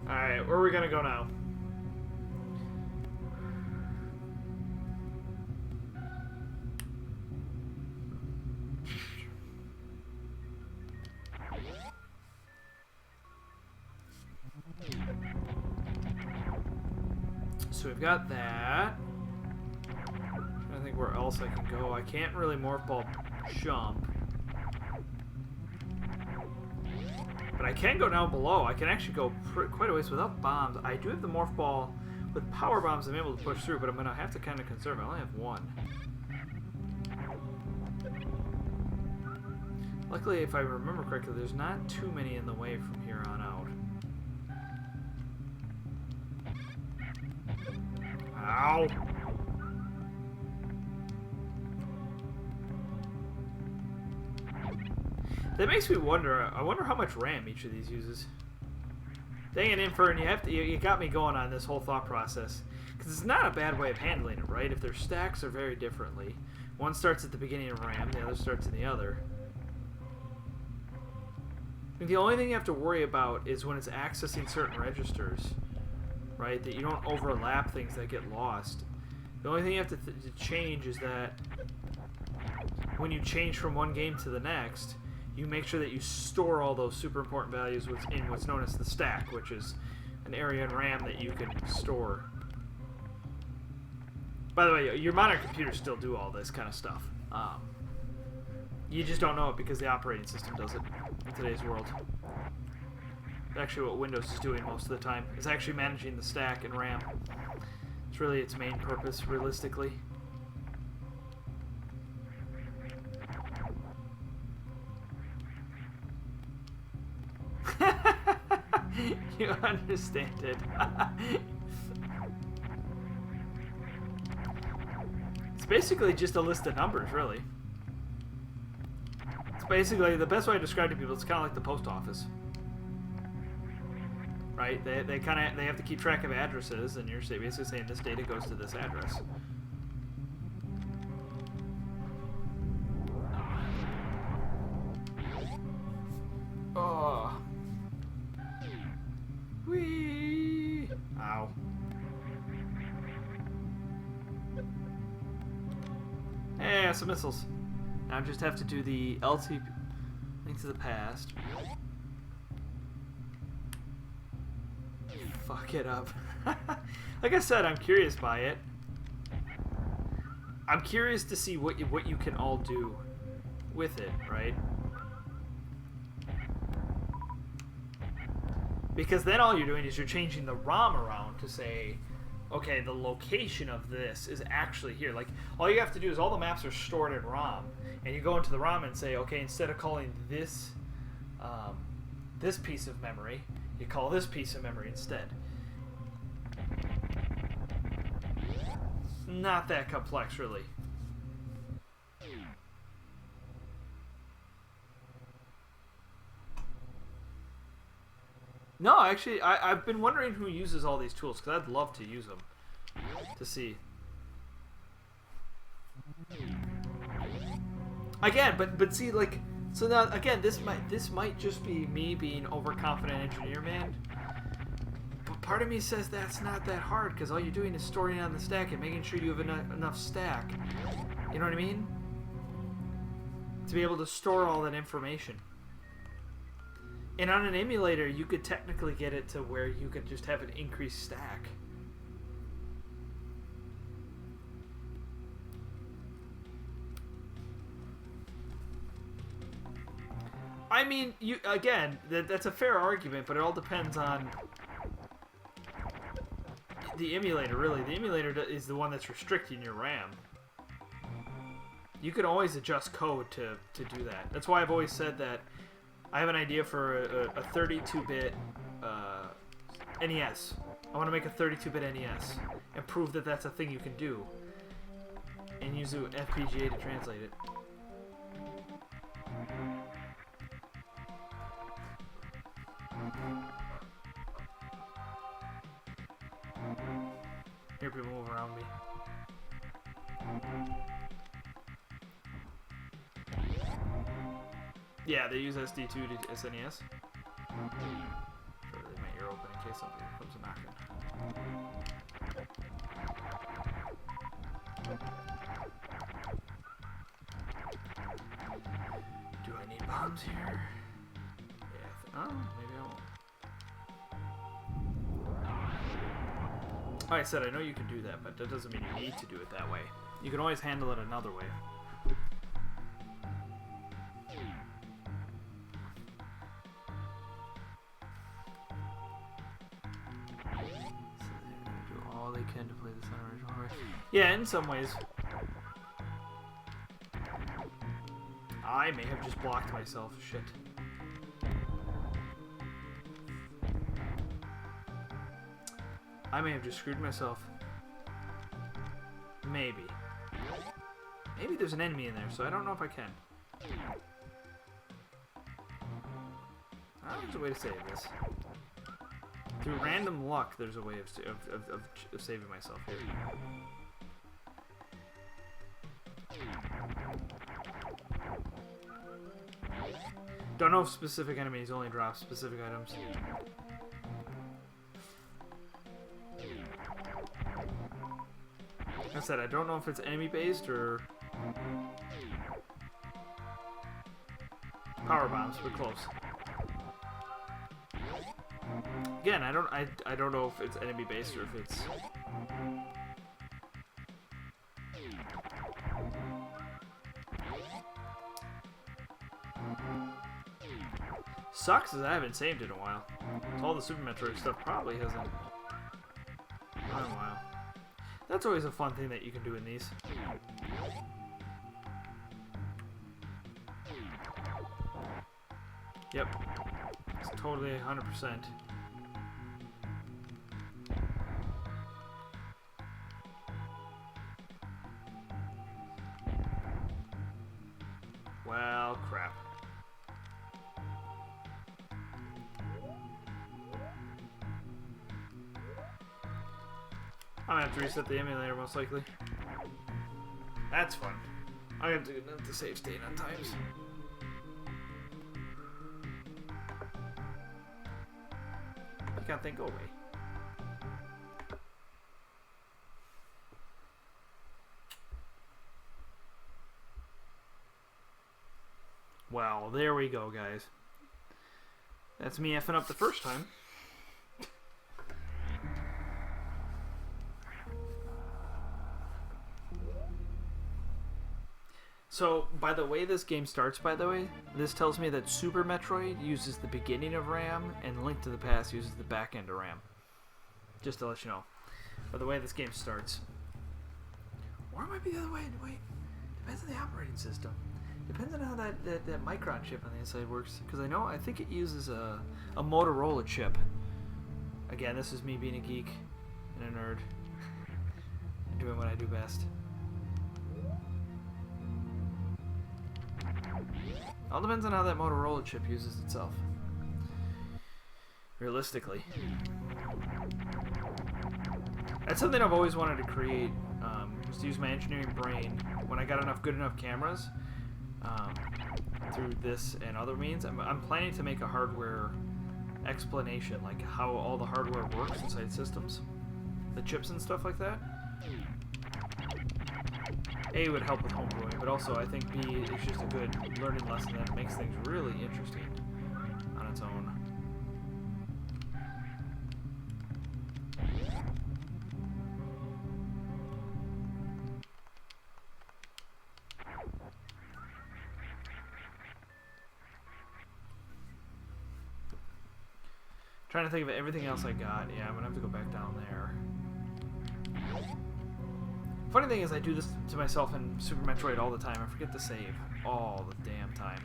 Alright, where are we gonna go now? So we've got that. I think where else I can go. I can't really morph ball jump. But I can go down below. I can actually go quite a ways without bombs. I do have the morph ball with power bombs. I'm able to push through, but I'm going to have to kind of conserve. I only have one. Luckily, if I remember correctly, there's not too many in the way from here on out. Ow! That makes me wonder. I wonder how much RAM each of these uses. Dang it, Infern, you got me going on this whole thought process. Because it's not a bad way of handling it, right? If their stacks are very differently. One starts at the beginning of RAM, the other starts in the other. I mean, the only thing you have to worry about is when it's accessing certain registers. Right? That you don't overlap things that get lost. The only thing you have to change is that when you change from one game to the next, you make sure that you store all those super important values in what's known as the stack, which is an area in RAM that you can store. By the way, your modern computers still do all this kind of stuff. You just don't know it because the operating system does it in today's world. Actually, what Windows is doing most of the time is actually managing the stack and RAM. It's really its main purpose, realistically. You understand it. It's basically just a list of numbers, really. It's basically, the best way to describe it to people, it's kind of like the post office. Right? They have to keep track of addresses, and you're basically saying this data goes to this address. Oh. Whee! Ow. Hey, some missiles. Now I just have to do the LT Link to the Past. Fuck it up. Like I said, I'm curious by it. I'm curious to see what you can all do with it, right? Because then all you're doing is you're changing the ROM around to say, okay, the location of this is actually here. Like, all you have to do is all the maps are stored in ROM, and you go into the ROM and say, okay, instead of calling this this piece of memory, you call this piece of memory instead. Not that complex, really. No, actually, I've been wondering who uses all these tools, because I'd love to use them. To see. Again, but see, like, so now, again, this might just be me being overconfident engineer, man. But part of me says that's not that hard, because all you're doing is storing it on the stack and making sure you have enough stack. You know what I mean? To be able to store all that information. And on an emulator, you could technically get it to where you could just have an increased stack. I mean, you again, that's a fair argument, but it all depends on the emulator, really. The emulator is the one that's restricting your RAM. You can always adjust code to do that. That's why I've always said that I have an idea for a 32-bit NES. I want to make a 32-bit NES and prove that that's a thing you can do. And use an FPGA to translate it. Hear people move around me. Yeah, they use SD2 to SNES. Sure, leave my ear open in case somebody comes knocking. Do I need bombs here? Yeah, oh, maybe I won't. Like I said, I know you can do that, but that doesn't mean you need to do it that way. You can always handle it another way. Can to play this on original hardware. Yeah, in some ways. I may have just blocked myself. Shit. I may have just screwed myself. Maybe. Maybe there's an enemy in there, so I don't know if I can. There's a way to save this. Through random luck, there's a way of saving myself here. Don't know if specific enemies only drop specific items. Like I said, I don't know if it's enemy-based or power bombs, but close. Again, I don't know if it's enemy based or if it's sucks is I haven't saved it in a while. All the Super Metroid stuff probably hasn't been a while. That's always a fun thing that you can do in these. Yep. It's totally 100%. Well, crap. I'm gonna have to reset the emulator most likely. That's fun. I have to save state on times. I can't think, go away. Well, there we go, guys. That's me effing up the first time. So, by the way this game starts, by the way, this tells me that Super Metroid uses the beginning of RAM and Link to the Past uses the back end of RAM. Just to let you know. By the way this game starts. Or it might be the other way. Wait. Depends on the operating system. Depends on how that Micron chip on the inside works. Because I think it uses a Motorola chip. Again, this is me being a geek and a nerd. And doing what I do best. All depends on how that Motorola chip uses itself. Realistically. That's something I've always wanted to create. Was to use my engineering brain when I got good enough cameras. Through this and other means. I'm planning to make a hardware explanation, like how all the hardware works inside systems. The chips and stuff like that. A, would help with homebrewing, but also I think B, it's just a good learning lesson that makes things really interesting on its own. Trying to think of everything else I got. Yeah, I'm gonna have to go back down there. Funny thing is, I do this to myself in Super Metroid all the time. I forget to save all the damn time.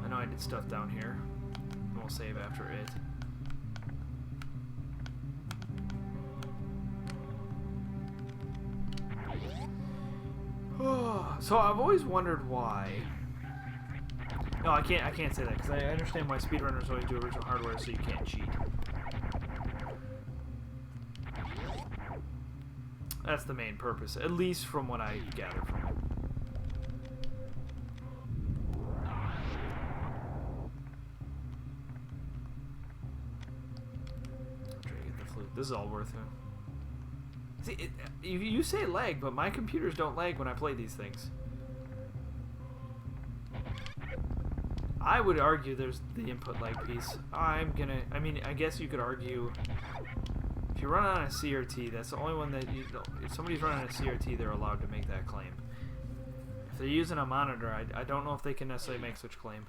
I know I did stuff down here. We'll save after it. So I've always wondered why. No, I can't say that because I understand why speedrunners always do original hardware, so you can't cheat. That's the main purpose, at least from what I gather from it. This is all worth it. See, you say lag, but my computers don't lag when I play these things. I would argue there's the input lag piece. I mean, I guess you could argue if you run on a CRT, that's the only one that if somebody's running a CRT, they're allowed to make that claim. If they're using a monitor, I don't know if they can necessarily make such claim.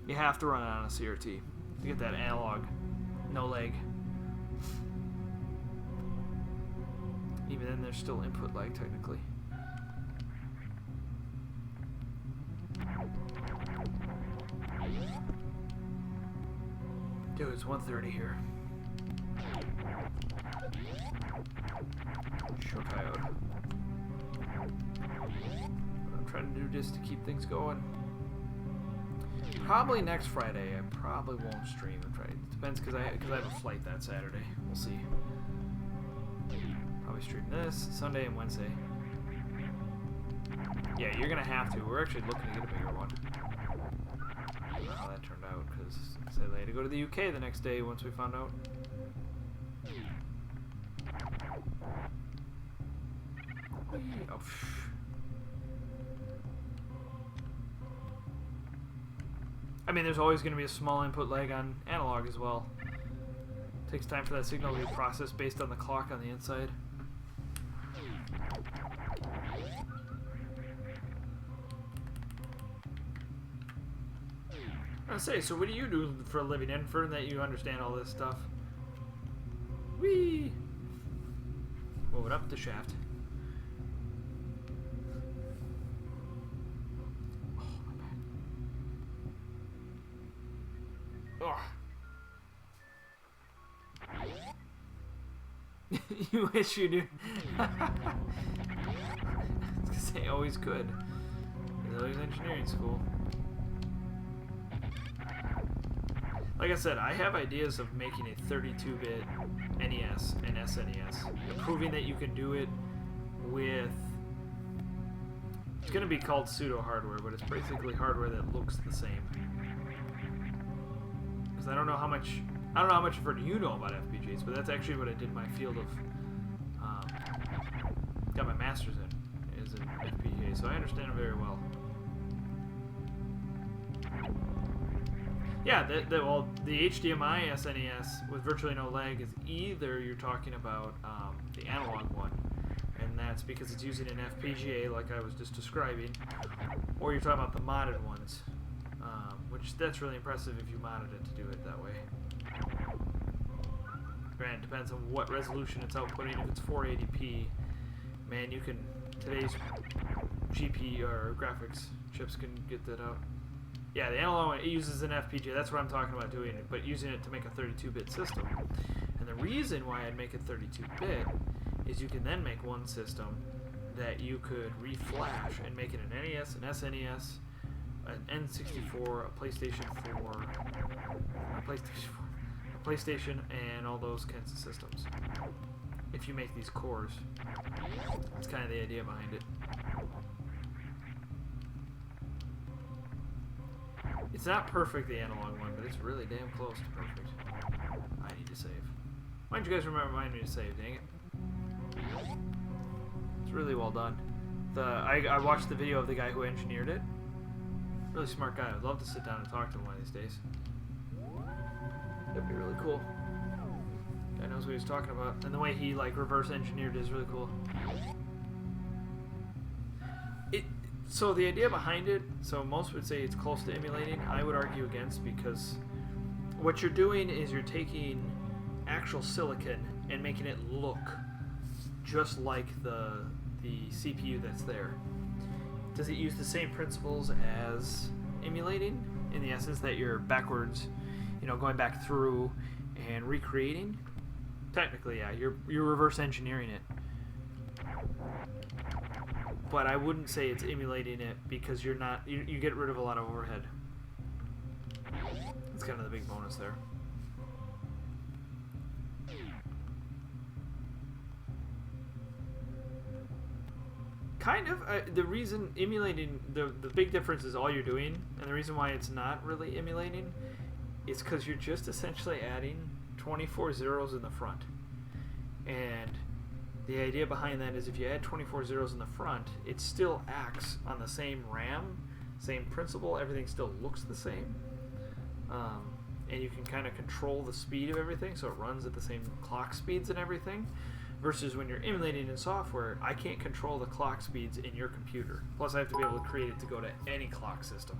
You have to run it on a CRT to get that analog, no lag. Even then, there's still input lag technically. Dude, it's 1:30 here. Sure, coyote. I'm trying to do this to keep things going. Probably next Friday. I probably won't stream. It depends because I have a flight that Saturday. We'll see. Probably stream this Sunday and Wednesday. Yeah, you're gonna have to. We're actually looking to get a bigger one. I don't know how that turned out because I said they had to go to the UK the next day once we found out. Oh, I mean, there's always going to be a small input lag on analog as well. It takes time for that signal to be processed based on the clock on the inside. I say, so what do you do for a living, Infern, that you understand all this stuff? Whee! Moving up the shaft. You wish you knew. I was gonna say always could. There's always engineering school. Like I said, I have ideas of making a 32-bit NES and SNES, and proving that you can do it with. It's gonna be called pseudo hardware, but it's basically hardware that looks the same. Because I don't know how much effort you know about FPGAs, but that's actually what I did my field of, got my master's in, is in FPGA, so I understand it very well. Yeah, well, the HDMI SNES with virtually no lag is either you're talking about the analog one, and that's because it's using an FPGA like I was just describing, or you're talking about the modded ones, which that's really impressive if you modded it to do it that way. Granted, depends on what resolution it's outputting. If it's 480p, man, you can, today's GPU or graphics chips can get that out. Yeah, the analog one, it uses an FPGA. That's what I'm talking about doing, but using it to make a 32-bit system. And the reason why I'd make it 32-bit is you can then make one system that you could reflash and make it an NES, an SNES, an N64, a PlayStation 4, a PlayStation, and all those kinds of systems. If you make these cores, that's kind of the idea behind it. It's not perfect, the analog one, but it's really damn close to perfect. I need to save. Why don't you guys remind me to save, dang it. It's really well done. I watched the video of the guy who engineered it, Really smart guy. I'd love to sit down and talk to him one of these days. That'd be really cool. Guy knows what he's talking about. And the way he like reverse engineered is really cool. So the idea behind it, so most would say it's close to emulating. I would argue against, because what you're doing is you're taking actual silicon and making it look just like the CPU that's there. Does it use the same principles as emulating, in the essence that you're backwards, you know, going back through and recreating? Technically, yeah, you're reverse engineering it. But I wouldn't say it's emulating it, because you're not. You get rid of a lot of overhead. That's kind of the big bonus there. Kind of. The reason emulating, the big difference is all you're doing, and the reason why it's not really emulating is because you're just essentially adding 24 zeros in the front. And the idea behind that is if you add 24 zeros in the front, it still acts on the same RAM, same principle, everything still looks the same. And you can kind of control the speed of everything, so it runs at the same clock speeds and everything. Versus when you're emulating in software, I can't control the clock speeds in your computer. Plus I have to be able to create it to go to any clock system.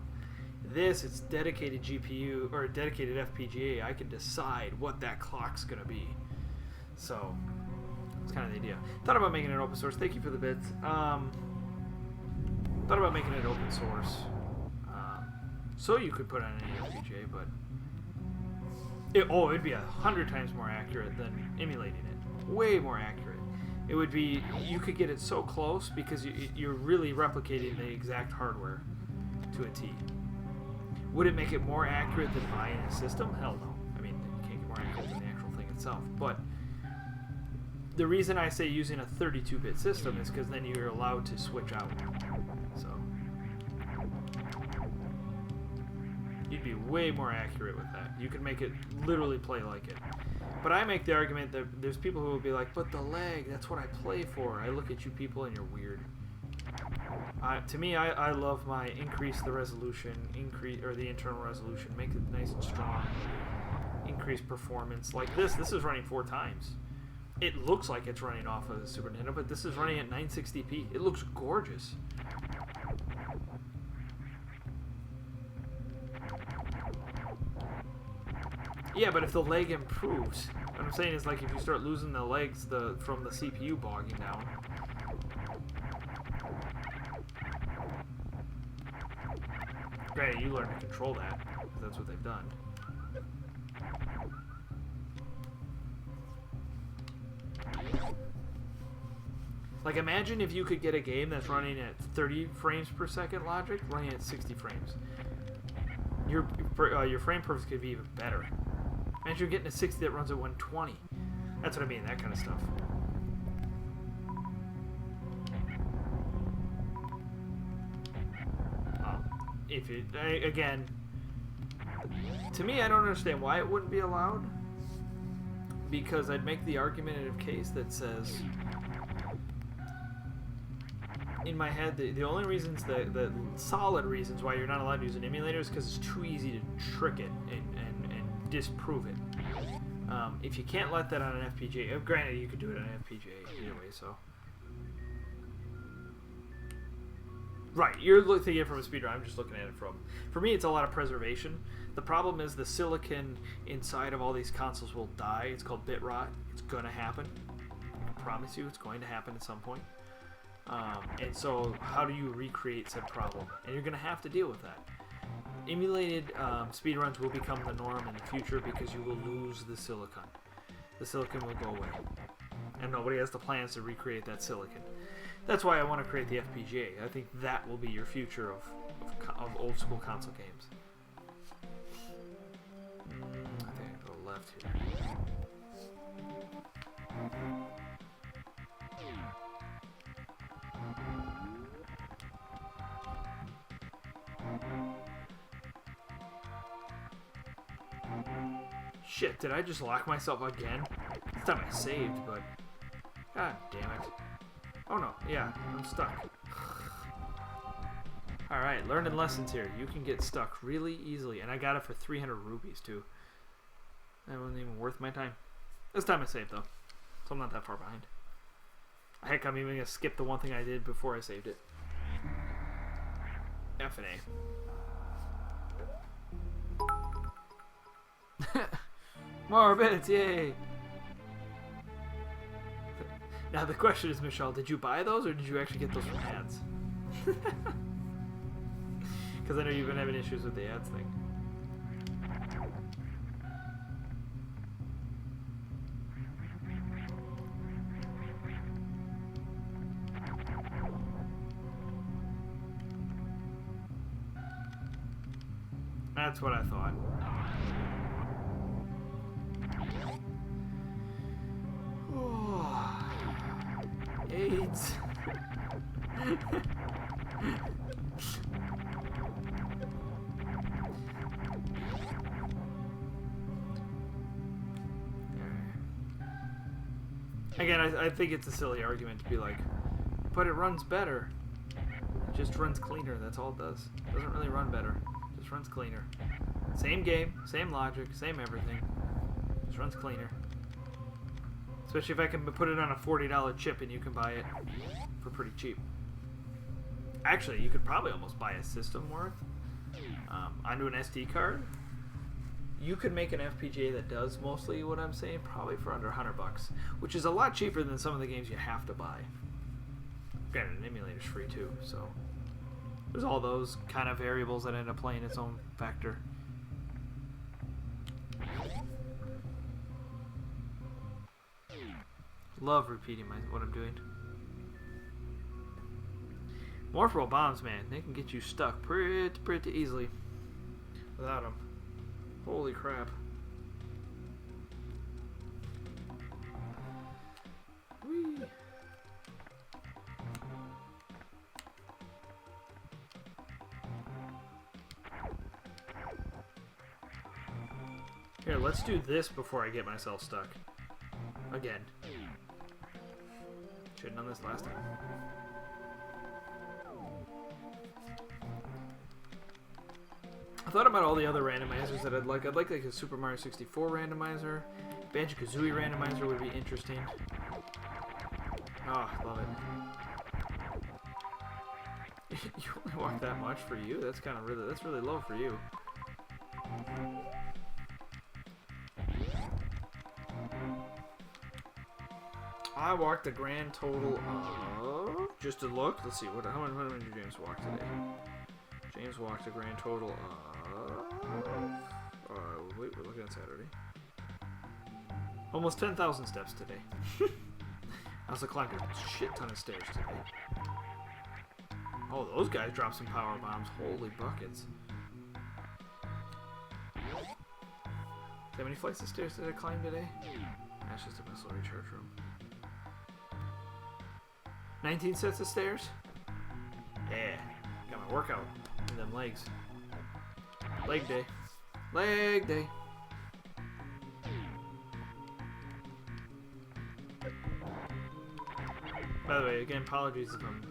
This, it's dedicated GPU, or dedicated FPGA. I can decide what that clock's going to be. So that's kind of the idea. Thought about making it open source. Thank you for the bits. Thought about making it open source, so you could put on any FPGA, but it'd be 100 times more accurate than emulating it. Way more accurate. It would be. You could get it so close because you're really replicating the exact hardware to a T. Would it make it more accurate than buying a system? Hell no. I mean, you can't get more accurate than the actual thing itself, but the reason I say using a 32-bit system is because then you're allowed to switch out. So you'd be way more accurate with that. You could make it literally play like it. But I make the argument that there's people who will be like, but the lag, that's what I play for. I look at you people and you're weird. To me, I love my increase the resolution, or the internal resolution, make it nice and strong, increase performance. Like this is running 4 times. It looks like it's running off of the Super Nintendo, but this is running at 960p. It looks gorgeous. Yeah, but if the leg improves, what I'm saying is, like, if you start losing the legs from the CPU bogging down. Granted, you learn to control that, because that's what they've done. Like, imagine if you could get a game that's running at 30 frames per second logic, running at 60 frames. Your frame perfect could be even better. Imagine you're getting a 60 that runs at 120. That's what I mean, that kind of stuff. Again, to me, I don't understand why it wouldn't be allowed. Because I'd make the argumentative case that says, in my head, the only reasons, the solid reasons why you're not allowed to use an emulator is because it's too easy to trick it and disprove it. If you can't let that on an FPGA, granted you could do it on an FPGA either way, so. Right, you're looking at it from a speedrun, I'm just looking at it from. For me, it's a lot of preservation. The problem is the silicon inside of all these consoles will die. It's called bit rot. It's going to happen. I promise you it's going to happen at some point. And so how do you recreate said problem? And you're going to have to deal with that. Emulated speedruns will become the norm in the future because you will lose the silicon. The silicon will go away. And nobody has the plans to recreate that silicon. That's why I want to create the FPGA. I think that will be your future of old school console games. I think I go left here. Shit, did I just lock myself again? This time I saved, but... God damn it. Oh no, yeah, I'm stuck. Alright, learning lessons here. You can get stuck really easily. And I got it for 300 rupees, too. That wasn't even worth my time. This time I saved, though. So I'm not that far behind. Heck, I'm even going to skip the one thing I did before I saved it. F and A. More bits, yay! Now the question is, Michelle, did you buy those or did you actually get those from ads? Because I know you've been having issues with the ads thing. That's what I thought. Oh, AIDS. Again, I think it's a silly argument to be like, but it runs better. It just runs cleaner. That's all it does. It doesn't really run better. It just runs cleaner. Same game, same logic, same everything. Just runs cleaner. Especially if I can put it on a $40 chip and you can buy it for pretty cheap. Actually, you could probably almost buy a system worth onto an SD card. You could make an FPGA that does mostly what I'm saying, probably for under $100, which is a lot cheaper than some of the games you have to buy. Granted, an emulator's free too, so there's all those kind of variables that end up playing its own factor. Love repeating what I'm doing. Morphable bombs, man, they can get you stuck pretty easily without them. Holy crap. Whee. Here, let's do this before I get myself stuck. Again. Should've done this last time. I thought about all the other randomizers that I'd like. I'd like a Super Mario 64 randomizer. Banjo-Kazooie randomizer would be interesting. Oh, I love it. You only walk that much for you? That's kind of really, that's really low for you. I walked a grand total of, just to look, let's see, how many did James walk today? James walked a grand total of, wait, we're looking at Saturday. Almost 10,000 steps today. I also climbed a shit ton of stairs today. Oh, those guys dropped some power bombs. Holy buckets. How many flights of stairs did I climb today? That's just a missile recharge room. 19 sets of stairs? Yeah. Got my workout in them legs. Leg day. Leg day. By the way, again, apologies if I'm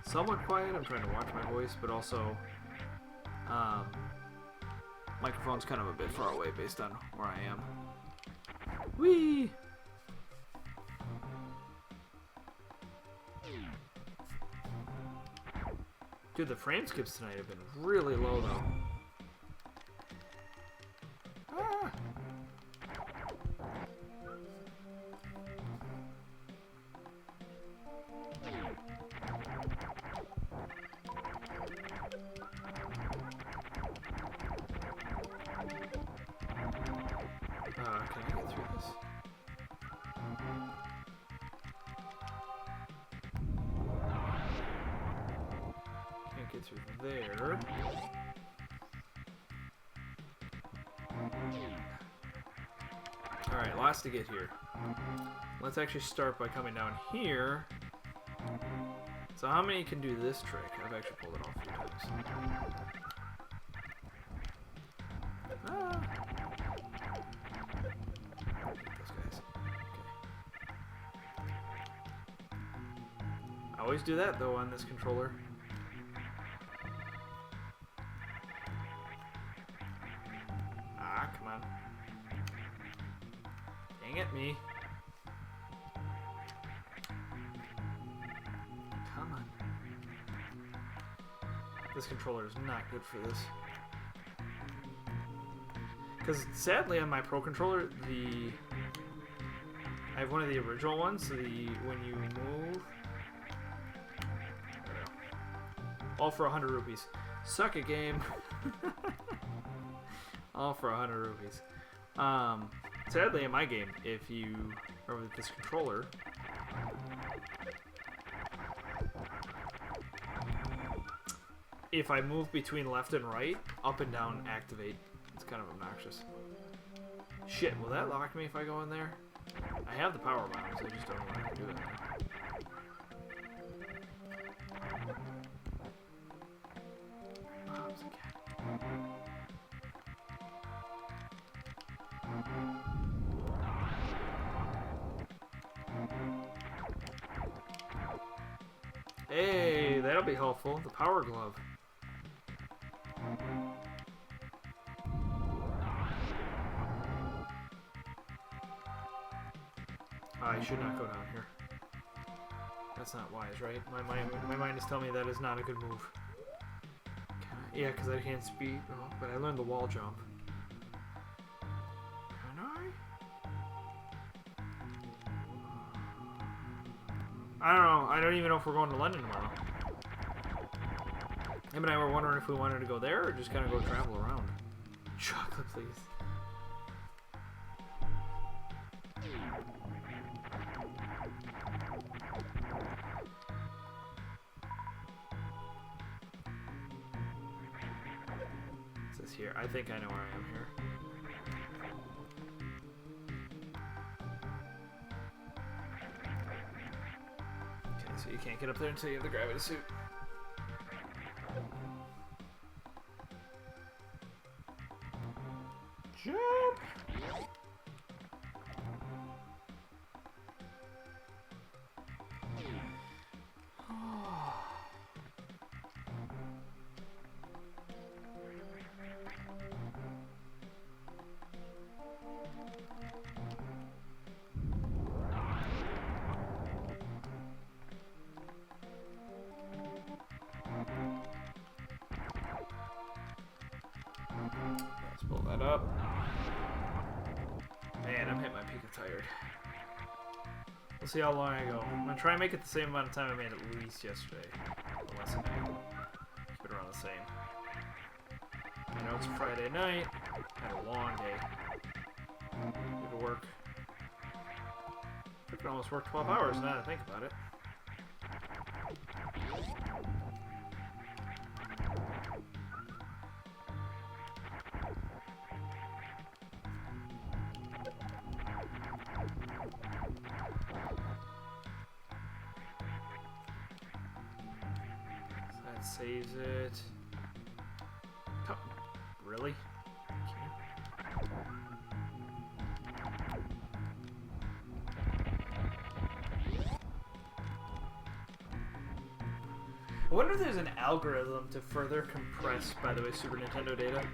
somewhat quiet. I'm trying to watch my voice, but also microphone's kind of a bit far away based on where I am. Whee! Dude, the frame skips tonight have been really low, though. Ah. Can I get through this? Can't get through there. Alright, lots to get here. Let's actually start by coming down here. So how many can do this trick? I've actually pulled it off a few times. Ah. Those guys. Okay. I always do that though on this controller. on. Dang it, me. Come on. This controller is not good for this. Because sadly on my Pro controller, I have one of the original ones, so when you move... All for 100 rupees. Suck it, game. All for 100 rupees. Sadly, in my game, if you are with this controller, if I move between left and right, up and down activate. It's kind of obnoxious. Shit, will that lock me if I go in there? I have the power bombs, I just don't know how to do it. Hey, that'll be helpful. The power glove. I should not go down here. That's not wise, right? My mind is telling me that is not a good move. Yeah, because I can't speed. Oh, but I learned the wall jump. Can I don't know. I don't even know if we're going to London tomorrow. Him and I were wondering if we wanted to go there or just kind of go travel around. Chocolate, please. What's this here? I think I know where I am here. So you can't get up there until you have the gravity suit. Jump! Let's pull that up. Man, I'm hitting my peak of tired. We'll see how long I go. I'm gonna try and make it the same amount of time I made at least yesterday. Unless I keep it around the same. I know it's Friday night. Had a long day. Did work. I could almost work 12 hours now that I think about it. Saves it. Oh, really? I wonder if there's an algorithm to further compress, by the way, Super Nintendo data.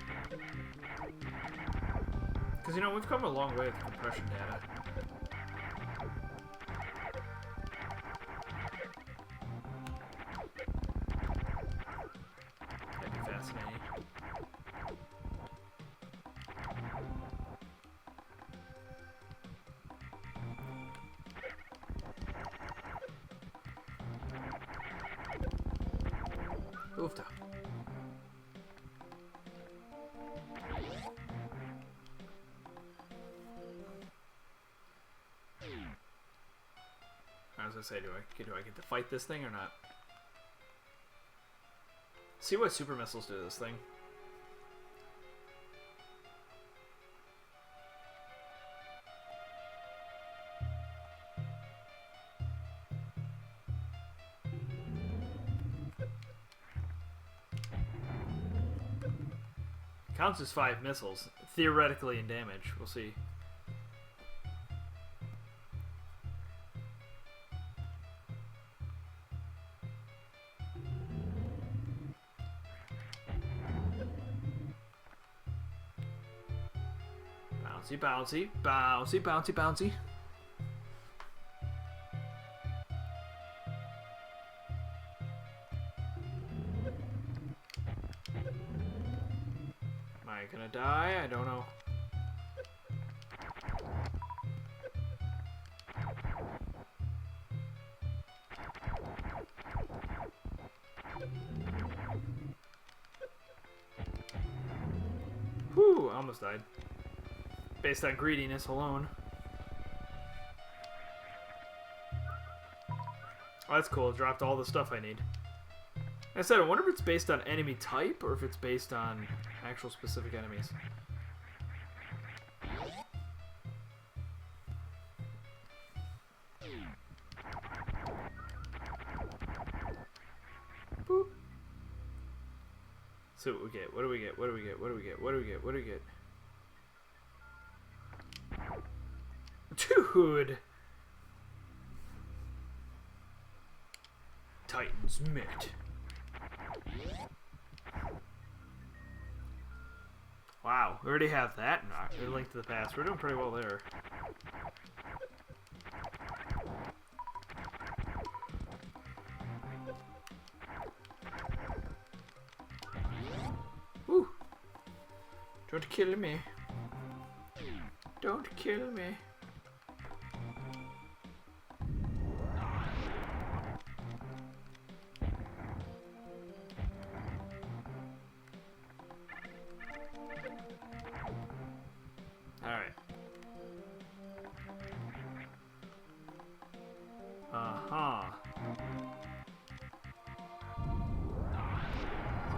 Because, you know, we've come a long way with compression data. Rooftop. I was gonna say, do I get to fight this thing or not? See what super missiles do to this thing. Counts as 5 missiles, theoretically in damage. We'll see. Bouncy, bouncy, bouncy, bouncy, bouncy. Am I gonna die? I don't know. Whew, I almost died. Based on greediness alone. Oh, that's cool. It dropped all the stuff I need. Like I said, I wonder if it's based on enemy type or if it's based on actual specific enemies. Boop. So what we get? What do we get? What do we get? What do we get? What do we get? What do we get? Dude! Titan's Mitt. Wow, we already have that. A Link to the Past. We're doing pretty well there. Woo! Don't kill me. Don't kill me. Alright. Uh-huh.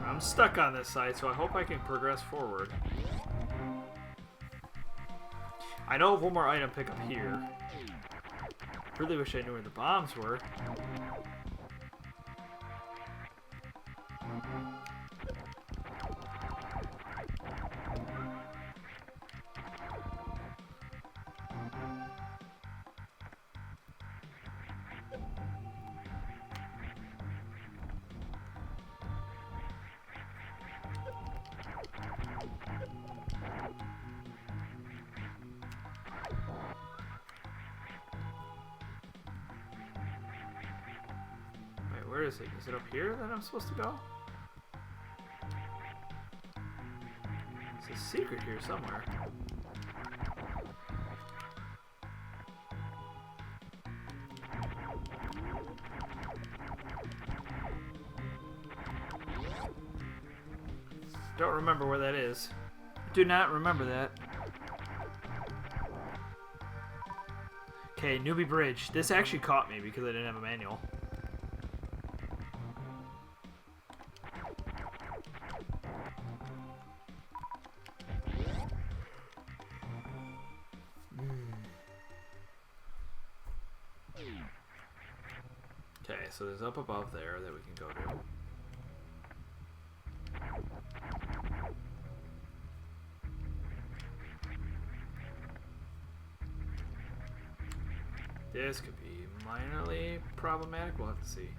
I'm stuck on this side, so I hope I can progress forward. I know of one more item pickup here. Really wish I knew where the bombs were. Where is it? Is it up here that I'm supposed to go? There's a secret here somewhere. Don't remember where that is. Do not remember that. Okay, Newbie Bridge. This actually caught me because I didn't have a manual. Okay, so there's up above there that we can go to. This could be minorly problematic. We'll have to see.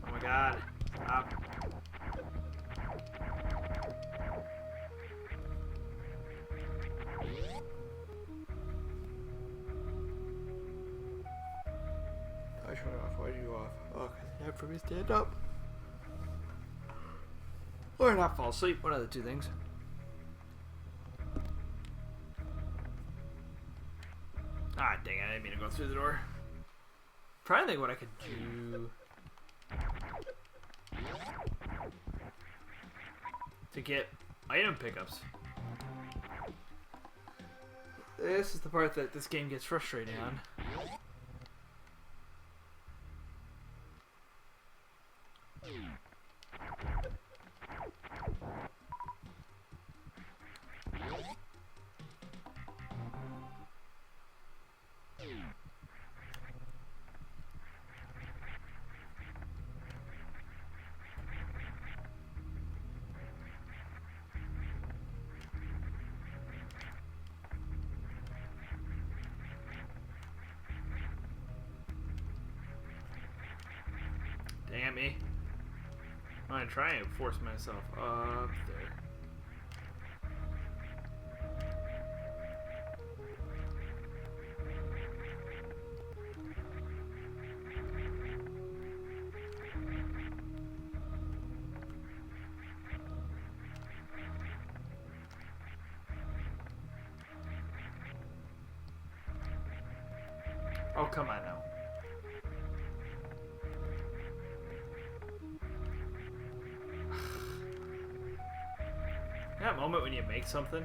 Oh my god. Stop. I shut off. Why are you off? Oh, because you have for me to stand up. Or not fall asleep. One of the two things. Ah, dang it. I didn't mean to go through the door. Trying to think what I could do to get item pickups. This is the part that this game gets frustrating on. Damn me. I'm gonna try and force myself up there. Oh, come on now. That moment when you make something.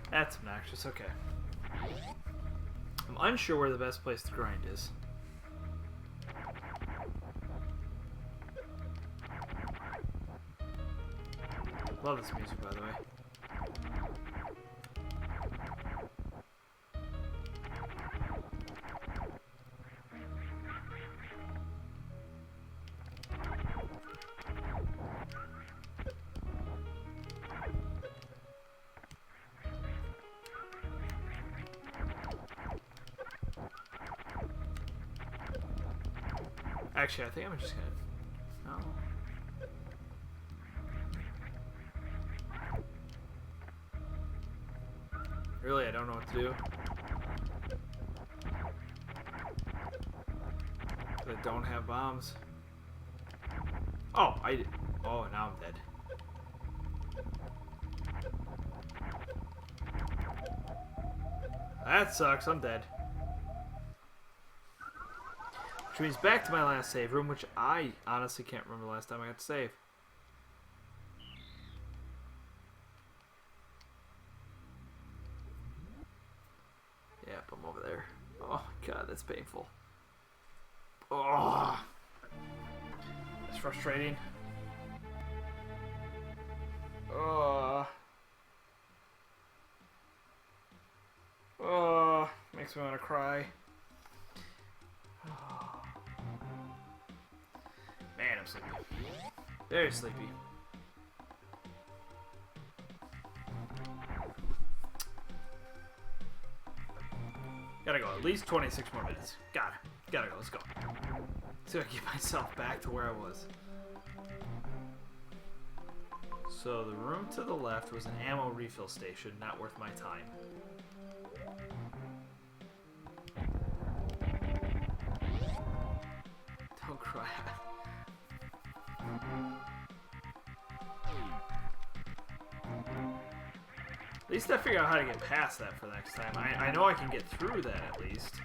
That's obnoxious. Okay. I'm unsure where the best place to grind is. Love this music, by the way. Actually, I think I'm just gonna... No. Really, I don't know what to do. I don't have bombs. Oh, I did. Oh, now I'm dead. That sucks. I'm dead. Which means back to my last save room, which I honestly can't remember the last time I got to save. Yep, I'm over there. Oh, God, that's painful. Oh, that's frustrating. Oh, makes me want to cry. Man, I'm sleepy. Very sleepy. Gotta go. At least 26 more minutes. Gotta go. Let's go. See if I can get myself back to where I was. So the room to the left was an ammo refill station. Not worth my time. Don't cry. At least I figure out how to get past that for next time. I know I can get through that at least.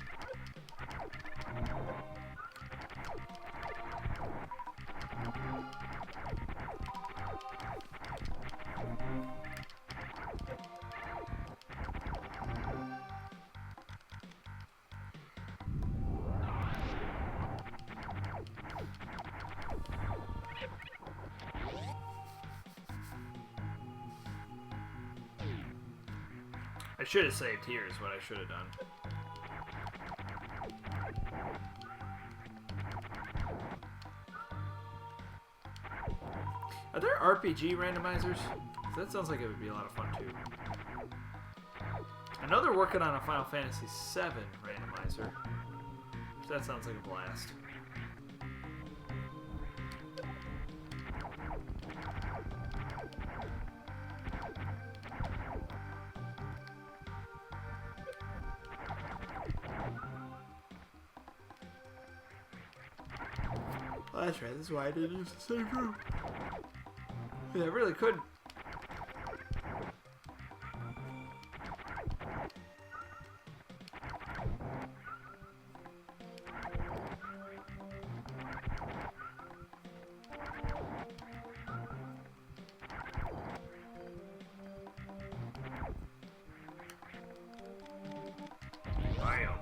I should have saved here is what I should have done. Are there RPG randomizers? That sounds like it would be a lot of fun too. I know they're working on a Final Fantasy VII randomizer. So that sounds like a blast. Oh, that's right, this is why I didn't use the save room. Yeah, I really could. Bam.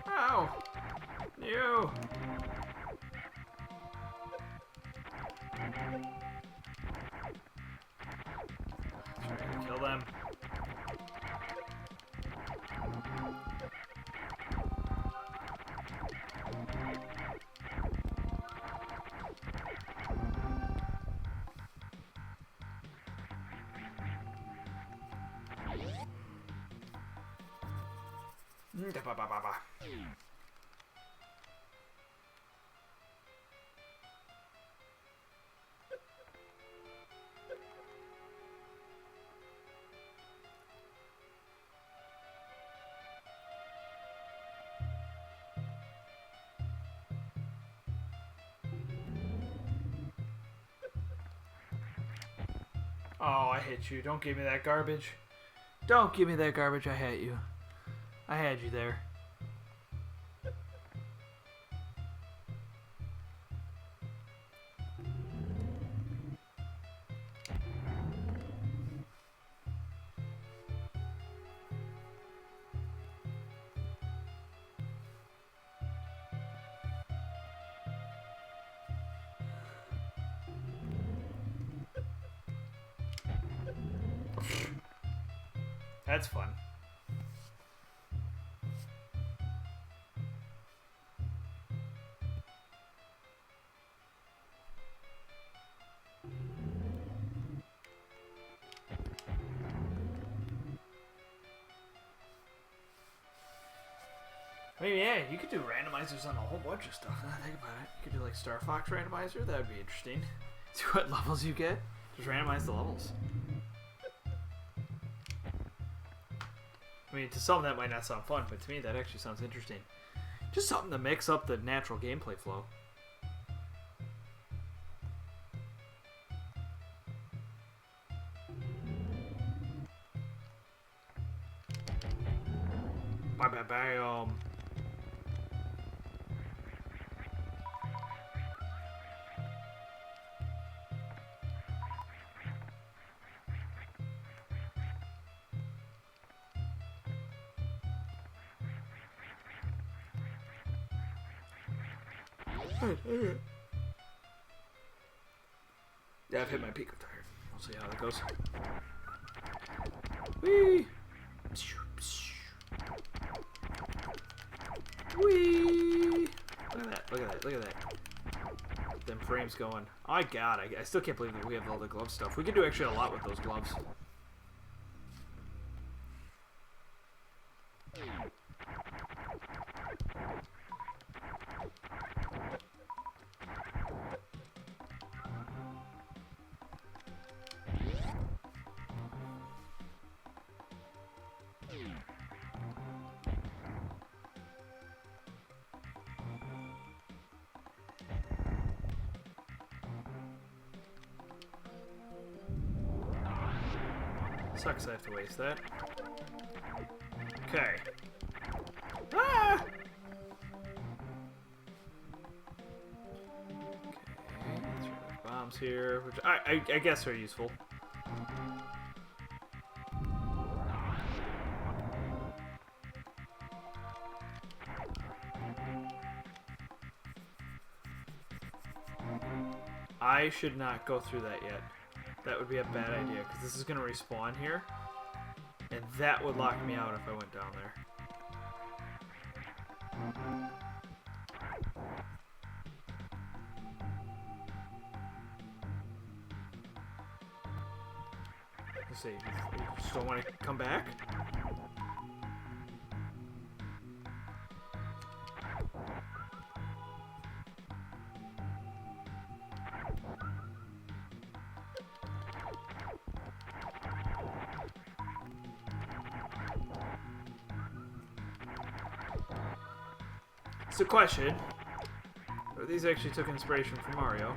Ow! You! Trying to kill them. Oh, I hit you. Don't give me that garbage. Don't give me that garbage. I hate you. I had you there. That's fun. I mean, yeah, you could do randomizers on a whole bunch of stuff. Now that I think about it. You could do like Star Fox randomizer. That would be interesting. See what levels you get. Just randomize the levels. I mean, to some that might not sound fun, but to me that actually sounds interesting. Just something to mix up the natural gameplay flow. Bam. Yeah, I've hit my peak of tired. We'll see how that goes. Whee! Whee! Look at that. Them frames going. Oh my god, I still can't believe that we have all the glove stuff. We could do actually a lot with those gloves. Sucks I have to waste that. Okay. Ah! Okay, let's remove bombs here, which I guess are useful. I should not go through that yet. That would be a bad idea, because this is going to respawn here, and that would lock me out if I went down there. Let's see, you just don't want to come back? It's a question. Or these actually took inspiration from Mario.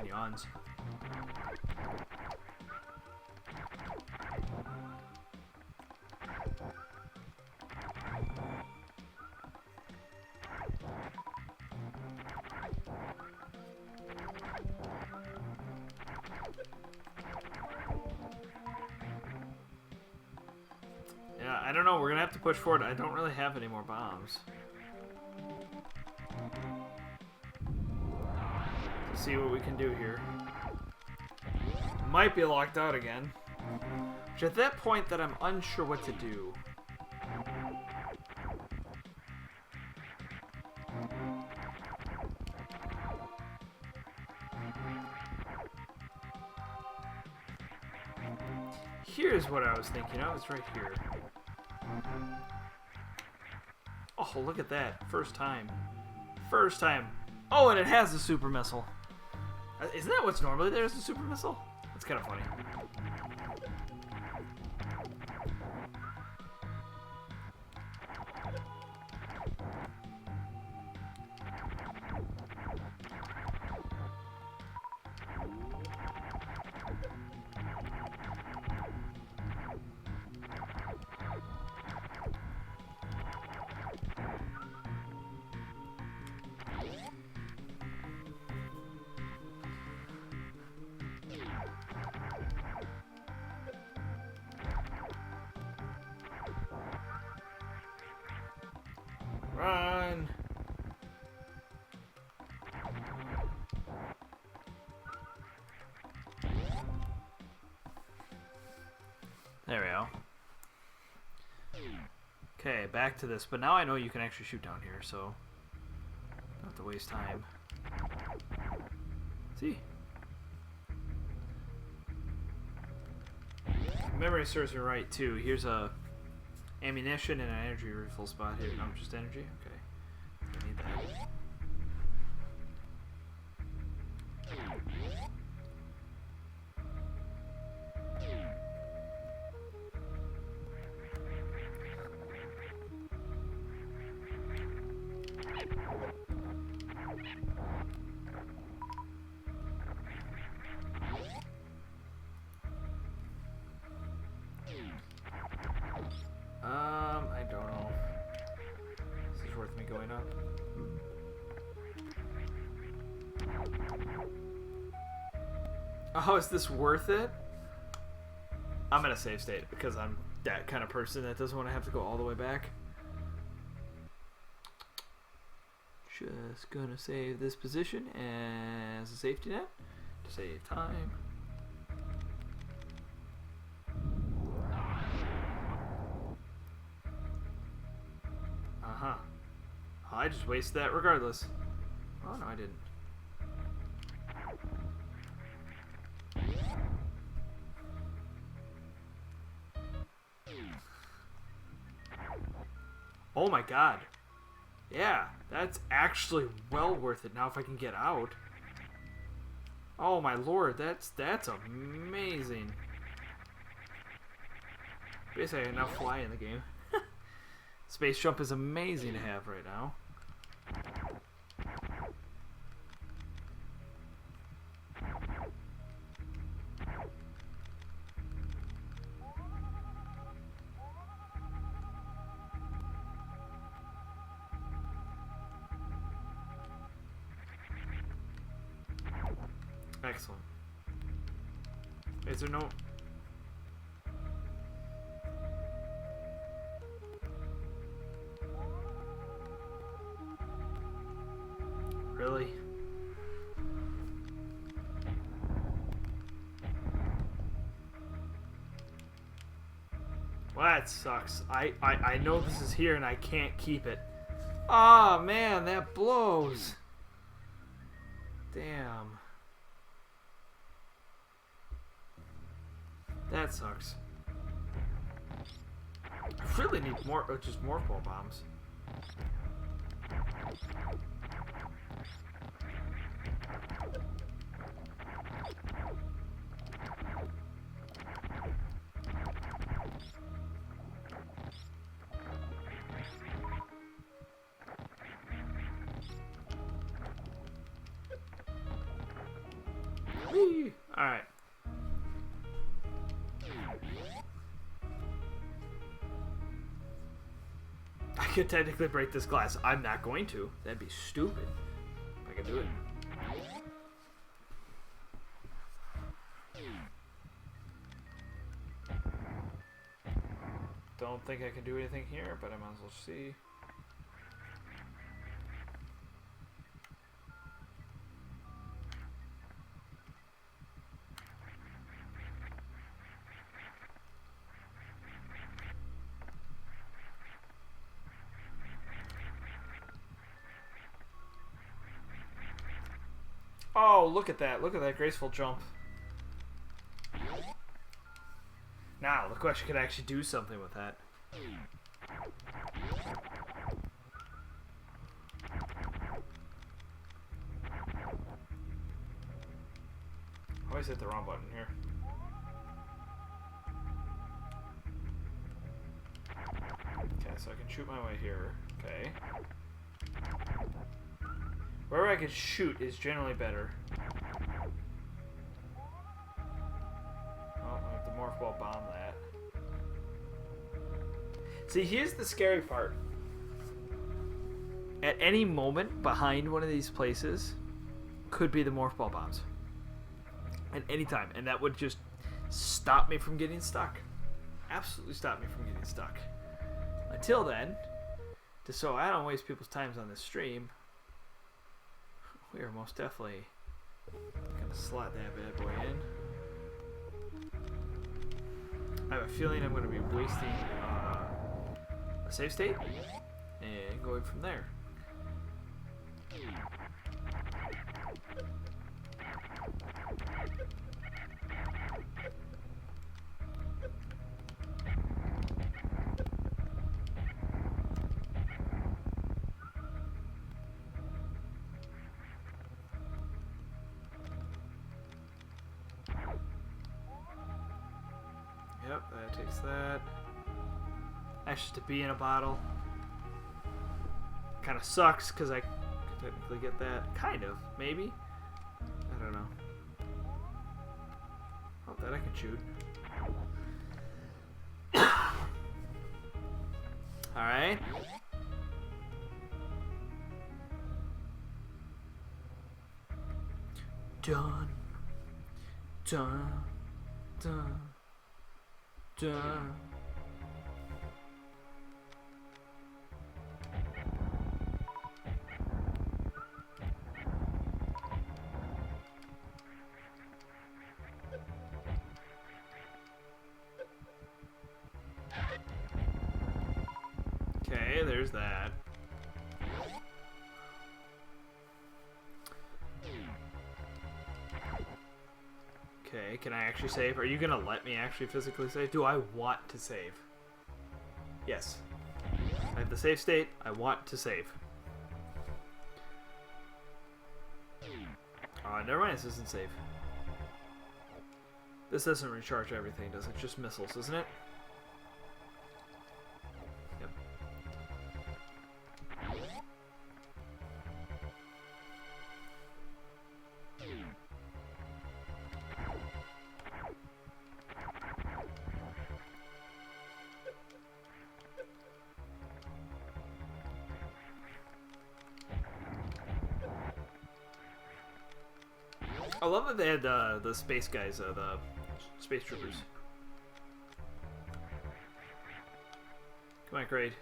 Yawns. Yeah, I don't know. We're gonna have to push forward. I don't really have any more bombs. Let's see what we can do here. Might be locked out again. Which at that point that I'm unsure what to do. here's what I was thinking of. It's right here. Oh, look at that. First time. First time. Oh, and it has the super missile. Isn't that what's normally there's the super missile? That's kind of funny. Run! There we go. Okay, back to this. But now I know you can actually shoot down here, so don't have to waste time. See? Memory serves me right, too. Here's a ammunition and an energy refill spot here. No, just energy? Okay. I need that. I don't know. This is worth me going up. Oh, is this worth it? I'm gonna save state because I'm that kind of person that doesn't want to have to go all the way back. Just gonna save this position as a safety net to save time. Uh-huh. I just wasted that regardless. Oh, no, I didn't. Oh my god. Yeah, that's actually well worth it now if I can get out. Oh my lord, that's amazing. Basically, I can now fly in the game. Space jump is amazing to have right now. Excellent. Is there no... Really? Well, that sucks. I know this is here and I can't keep it. Ah, man, that blows. Damn. That sucks. I really need more, just more ball bombs. Whee! All right. I could technically break this glass. I'm not going to. That'd be stupid. I could do it. Don't think I can do anything here, but I might as well see. Oh, look at that. Look at that graceful jump. Now, the question, can I actually do something with that? I always hit the wrong button here. Okay, so I can shoot my way here. Okay. Wherever I can shoot is generally better. Oh, I have to morph ball bomb that. See, here's the scary part. At any moment, behind one of these places, could be the morph ball bombs. At any time. And that would just stop me from getting stuck. Absolutely stop me from getting stuck. Until then, just so I don't waste people's times on this stream, we are most definitely going to slot that bad boy in. I have a feeling I'm going to be wasting a save state and going from there. Yep, that takes that. That's just a bee in a bottle. Kind of sucks because I technically get that. Kind of, maybe. I don't know. Oh, that I can shoot. Alright. Done. Done. Done. Done. Okay, there's that. Okay, can I actually save? Are you gonna let me actually physically save? Do I want to save? Yes. I have the save state. I want to save. Never mind, this isn't save. This doesn't recharge everything, does it? Just missiles, isn't it? Yep. I love that they had the space guys, the space troopers. Come on, Kraid.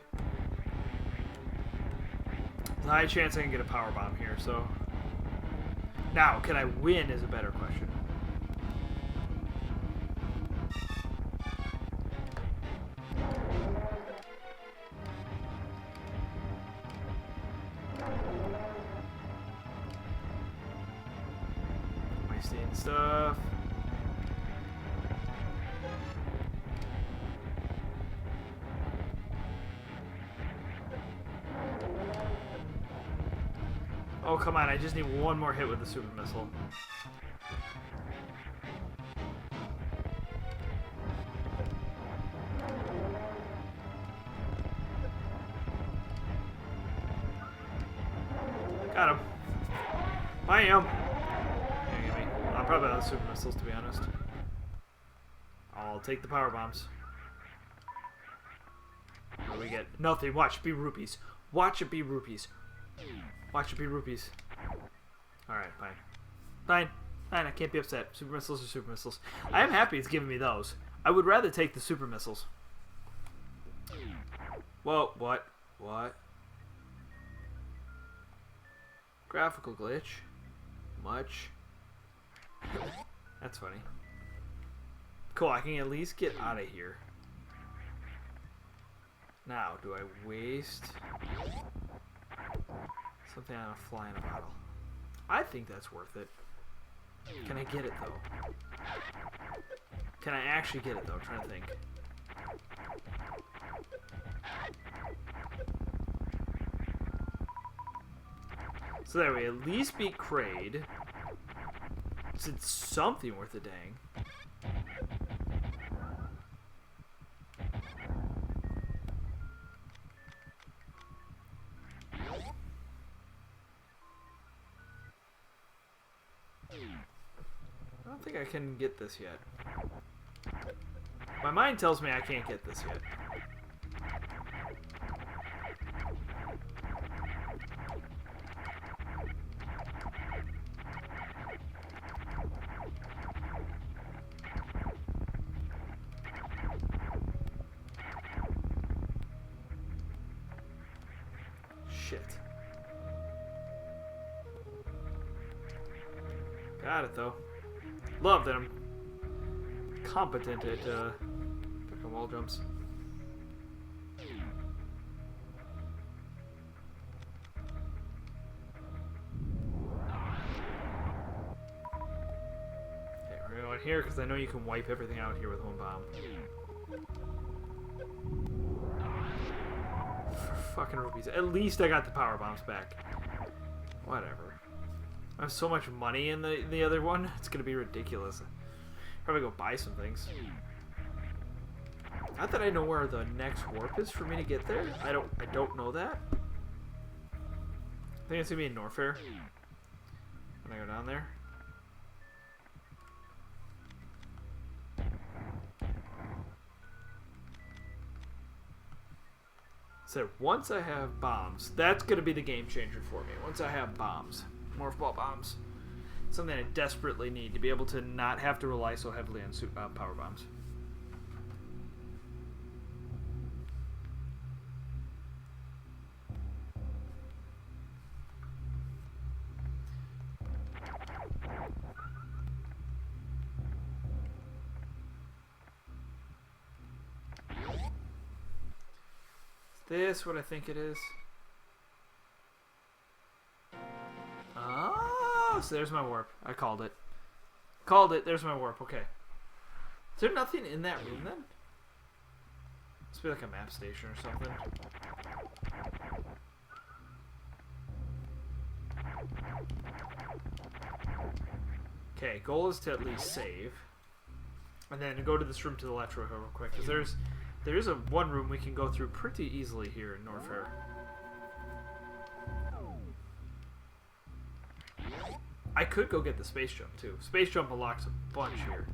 There's a high chance I can get a power bomb here, so... Now, can I win is a better question. Wasting stuff. Oh, come on, I just need one more hit with the super missile. Got him. I am. I'm probably out of super missiles, to be honest. I'll take the power bombs. What do we get? Nothing. Watch it be rupees. Watch it be rupees. Watch it be rupees. Alright, fine. Fine. Fine, I can't be upset. Super missiles are super missiles. I am happy it's giving me those. I would rather take the super missiles. Whoa, what? What? Graphical glitch. Much. That's funny. Cool, I can at least get out of here. Now, do I waste something on a fly in a bottle? I think that's worth it. Can I get it, though? Can I actually get it, though? I'm trying to think. So there we at least beat Kraid. It's something worth a dang. I don't think I can get this yet. My mind tells me I can't get this yet. Shit. Got it though. Love that I'm competent at fucking wall jumps. Okay, we're going here because I know you can wipe everything out here with one bomb. For fucking rupees. At least I got the power bombs back. Whatever. I have so much money in the other one, it's gonna be ridiculous. Probably go buy some things. Not that I know where the next warp is for me to get there. I don't know that. I think it's gonna be in Norfair when I go down there. So once I have bombs, that's gonna be the game changer for me. Once I have bombs. Morph ball bombs. Something I desperately need to be able to not have to rely so heavily on power bombs. Is this what I think it is? So there's my warp. I called it. Called it. There's my warp. Okay. Is there nothing in that room then? Must be like a map station or something. Okay, goal is to at least save. And then go to this room to the left real quick. Because there is one room we can go through pretty easily here in Norfair. I could go get the space jump too. Space jump unlocks a bunch here.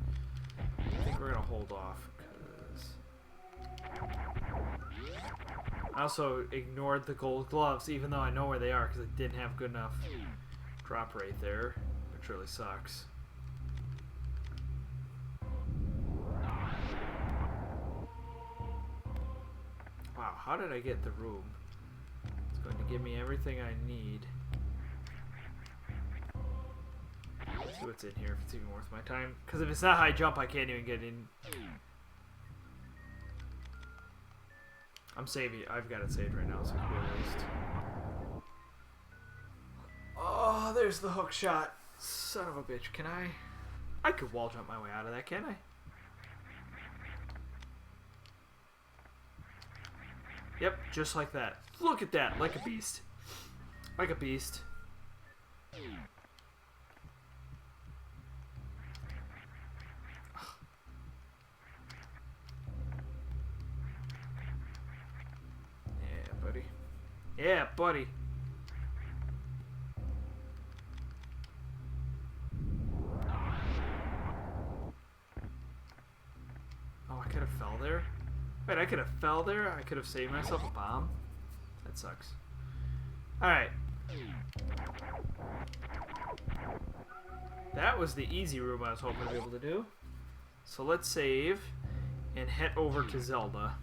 I think we're gonna hold off because I also ignored the gold gloves, even though I know where they are because I didn't have good enough drop rate there, which really sucks. Wow, how did I get the room? It's going to give me everything I need. See what's in here, if it's even worth my time. Because if it's not high jump, I can't even get in. I'm saving it. I've got it saved right now, so it's a waste. Oh, there's the hook shot. Son of a bitch. Can I? I could wall jump my way out of that, can't I? Yep, just like that. Look at that. Like a beast. Like a beast. Yeah, buddy. Oh, I could have fell there? Wait, I could have fell there? I could have saved myself a bomb? That sucks. Alright. That was the easy room I was hoping to be able to do. So let's save and head over to Zelda.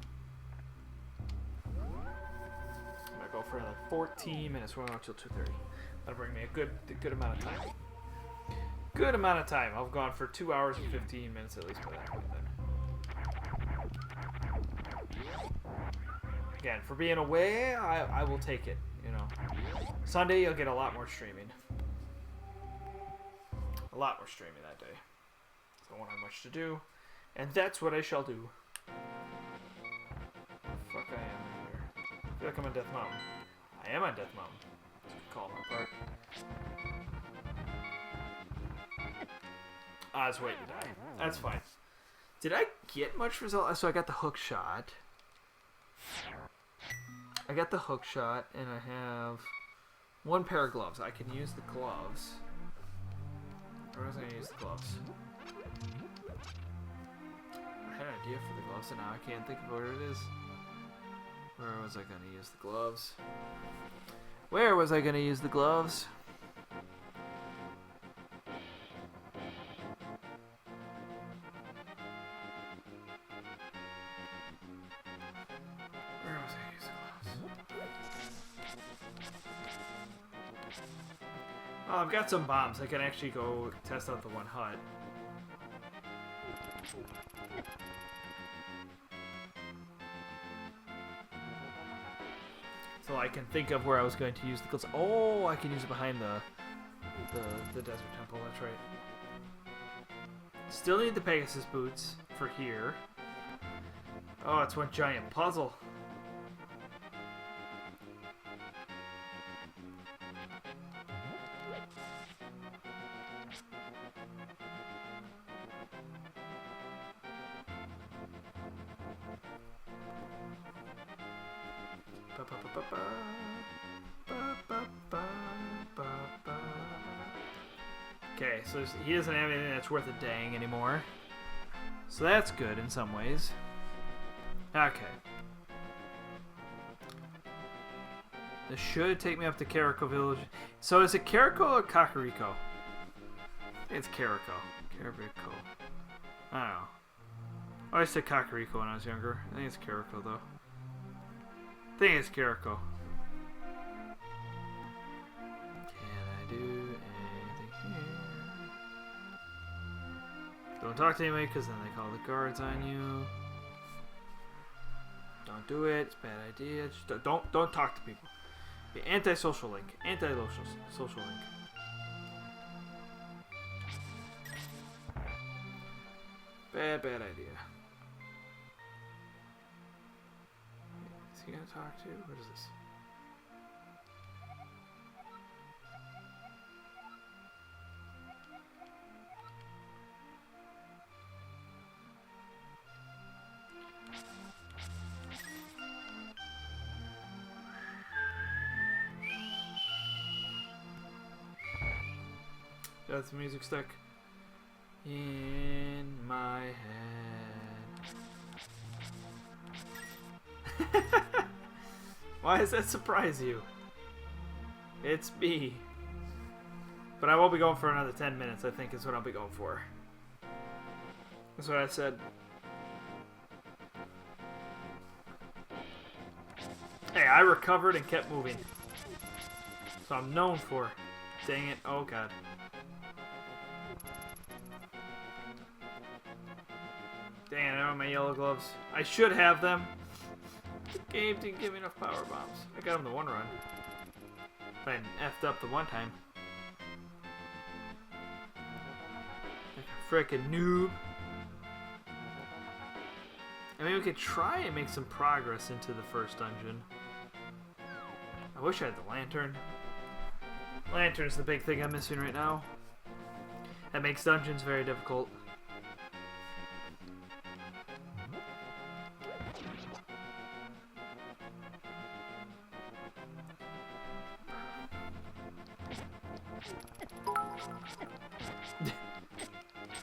Go for another 14 minutes. We're going till 2:30. That'll bring me a good amount of time. Good amount of time. I've gone for 2 hours and 15 minutes at least by that point then. Again, for being away, I will take it. You know, Sunday you'll get a lot more streaming. A lot more streaming that day. So I won't have much to do. And that's what I shall do. Fuck, I am here. I feel like I'm on Death Mountain. I am on Death Mountain. That's a good call on my part. I was waiting to die. That's fine. Did I get much result? So I got the hook shot. I got the hook shot, and I have one pair of gloves. I can use the gloves. Where was I going to use the gloves? I had an idea for the gloves, and now I can't think of where it is. Where was I going to use the gloves? Where was I going to use the gloves? Where was I going to use the gloves? Oh, I've got some bombs. I can actually go test out the one hut. So I can think of where I was going to use the gloves. Oh, I can use it behind the desert temple. That's right. Still need the Pegasus boots for here. Oh, it's one giant puzzle. Okay, so he doesn't have anything that's worth a dang anymore. So that's good in some ways. Okay. This should take me up to Carrico Village. So is it Carrico or Kakariko? It's Carrico. Carrico. I don't know. I always said Kakariko when I was younger. I think it's Carrico though. I think it's Carrico. Can I do anything here? Don't talk to anybody because then they call the guards on you. Don't do it. It's a bad idea. Just don't talk to people. Be anti-social link. Anti-social link. Bad idea. Is he gonna talk to? What is this? That's the music stuck in my head. Why does that surprise you? It's me. But I will be going for another 10 minutes, I think is what I'll be going for. That's what I said. Hey, I recovered and kept moving. So I'm known for. Dang it. Oh, God. Dang it, I don't have my yellow gloves. I should have them. The game didn't give me enough power bombs. I got them the one run. But I effed up the one time. Like a frickin' noob. I mean, we could try and make some progress into the first dungeon. I wish I had the lantern. Lantern's the big thing I'm missing right now. That makes dungeons very difficult.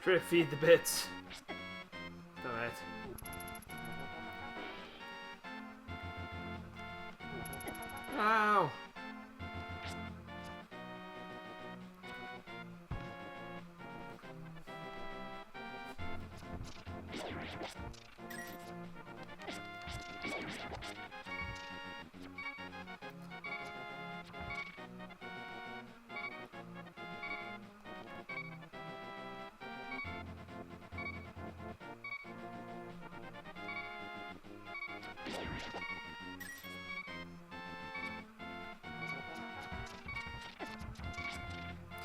Try to feed the bits. Alright. Ow!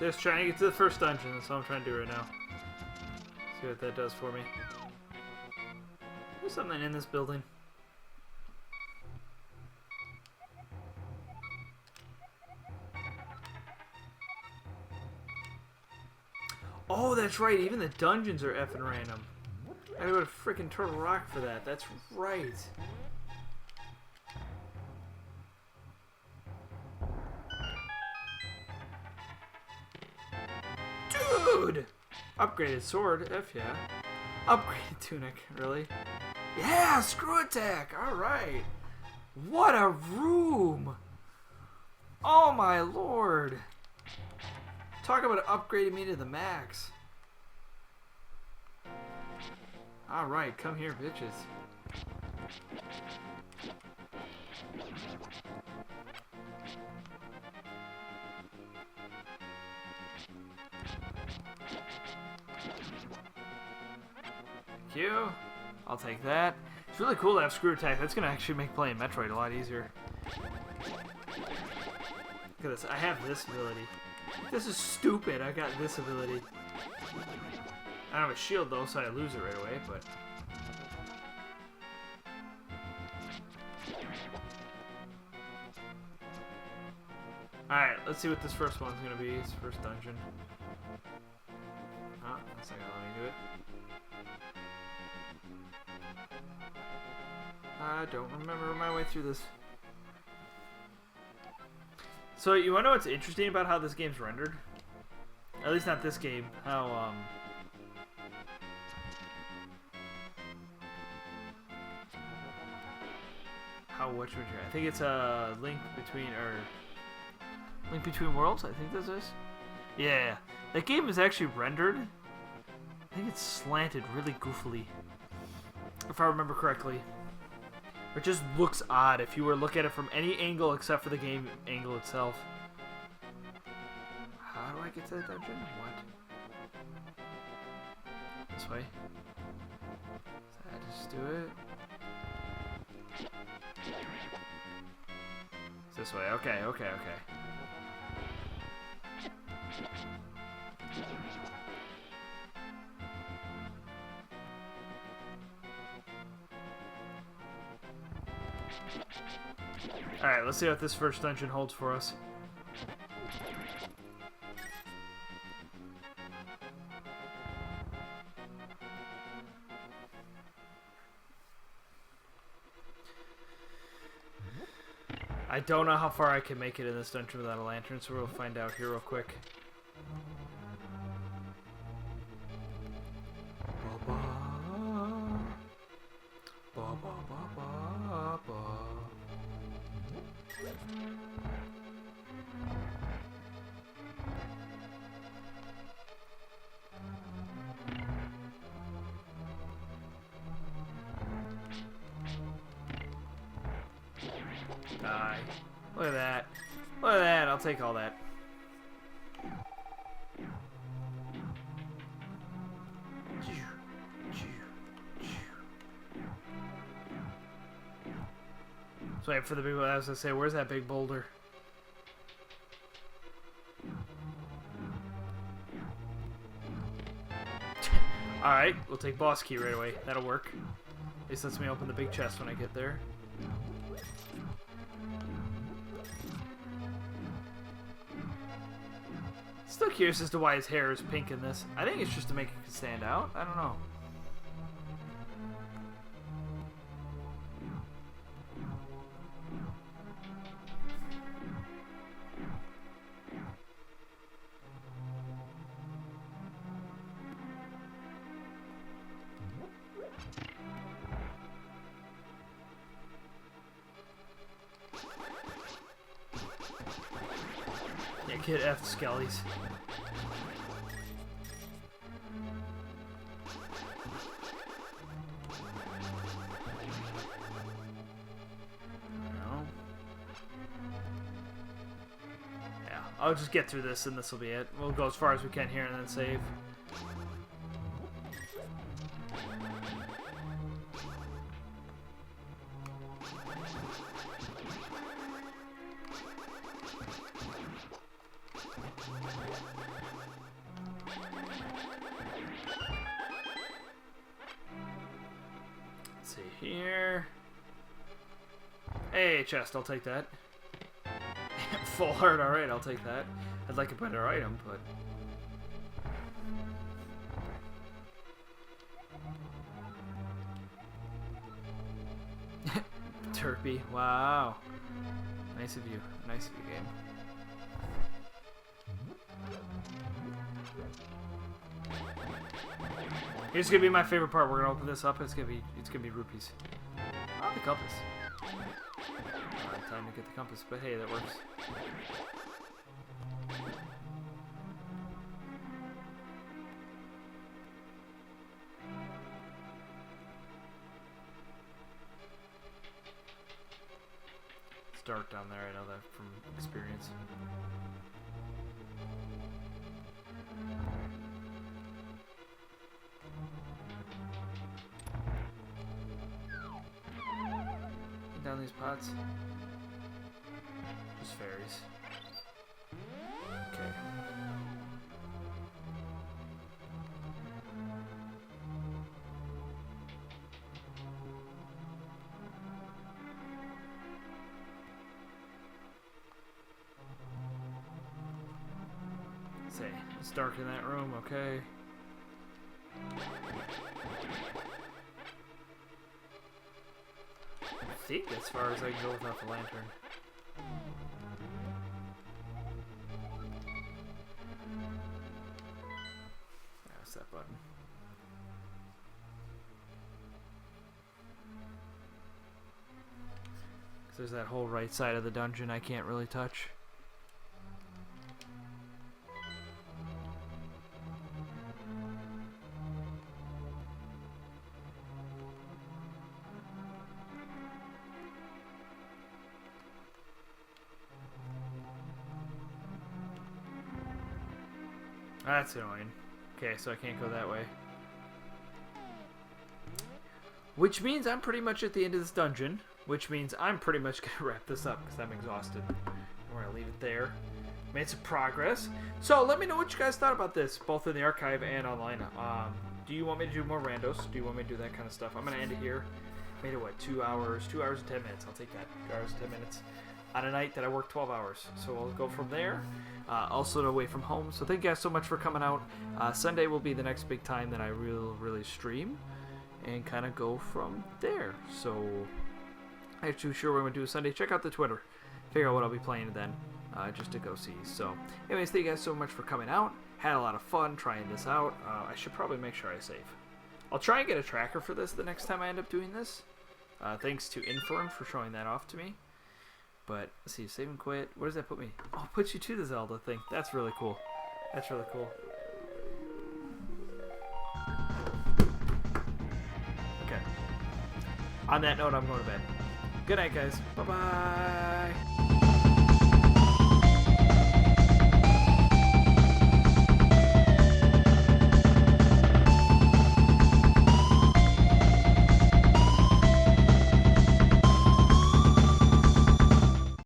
Just trying to get to the first dungeon, that's what I'm trying to do right now. See what that does for me. There's something in this building. Oh, that's right. Even the dungeons are effing random. I gotta go to freaking Turtle Rock for that. That's right. Dude! Upgraded sword. F yeah. Upgraded tunic. Really? Yeah! Screw attack! Alright. What a room! Oh my lord. Talk about upgrading me to the max. Alright, come here, bitches. Thank you. I'll take that. It's really cool to have screw attack. That's going to actually make playing Metroid a lot easier. Look at this. I have this ability. This is stupid. I got this ability. I don't have a shield though, so I lose it right away, but... Alright, let's see what this first one's gonna be. It's first dungeon. Oh, that's not gonna let me do it. I don't remember my way through this. So, you wanna know what's interesting about how this game's rendered? At least not this game. How, I think it's a Link Between Worlds, I think this is. Yeah, that game is actually rendered. I think it's slanted really goofily, if I remember correctly. It just looks odd if you were to look at it from any angle except for the game angle itself. How do I get to the dungeon? What? This way? So I just do it. It's this way. Okay. Alright, let's see what this first dungeon holds for us. I don't know how far I can make it in this dungeon without a lantern, so we'll find out here real quick. Die. Look at that. Look at that. I'll take all that. So wait for the big one. I was gonna say, where's that big boulder? Alright, we'll take boss key right away. That'll work. At least lets me open the big chest when I get there. Still curious as to why his hair is pink in this. I think it's just to make it stand out. I don't know. Yeah, kid F skellies. I'll just get through this and this will be it. We'll go as far as we can here and then save. Let's see. here. Hey, chest, I'll take that. Full heart, alright, I'll take that. I'd like a better item, but... Turpy, wow. Nice of you. Nice of you, game. Here's gonna be my favorite part. We're gonna open this up. It's gonna be rupees. Oh, the compass. Time to get the compass, but hey, that works. It's dark down there. I know that from experience. Down these pots. Just fairies. Okay. Say, it's dark in that room, okay. I think as far as I can go without the lantern. That's that button. There's that whole right side of the dungeon I can't really touch. That's annoying. Okay, so I can't go that way. Which means I'm pretty much at the end of this dungeon. Which means I'm pretty much going to wrap this up because I'm exhausted. We're going to leave it there. Made some progress. So let me know what you guys thought about this, both in the archive and online. Do you want me to do more randos? Do you want me to do that kind of stuff? I'm going to end it here. Made it, what, 2 hours? 2 hours and 10 minutes. I'll take that. 2 hours and 10 minutes. On a night that I worked 12 hours. So we'll go from there. Also away from home. So thank you guys so much for coming out. Sunday will be the next big time that I really stream. And kind of go from there. So I'm not too sure what I'm going to do Sunday. Check out the Twitter. Figure out what I'll be playing then. Just to go see. So anyways, thank you guys so much for coming out. Had a lot of fun trying this out. I should probably make sure I save. I'll try and get a tracker for this the next time I end up doing this. Thanks to Infirm for showing that off to me. But, let's see, save and quit. Where does that put me? Oh, it puts you to the Zelda thing. That's really cool. That's really cool. Okay. On that note, I'm going to bed. Good night, guys. Bye-bye.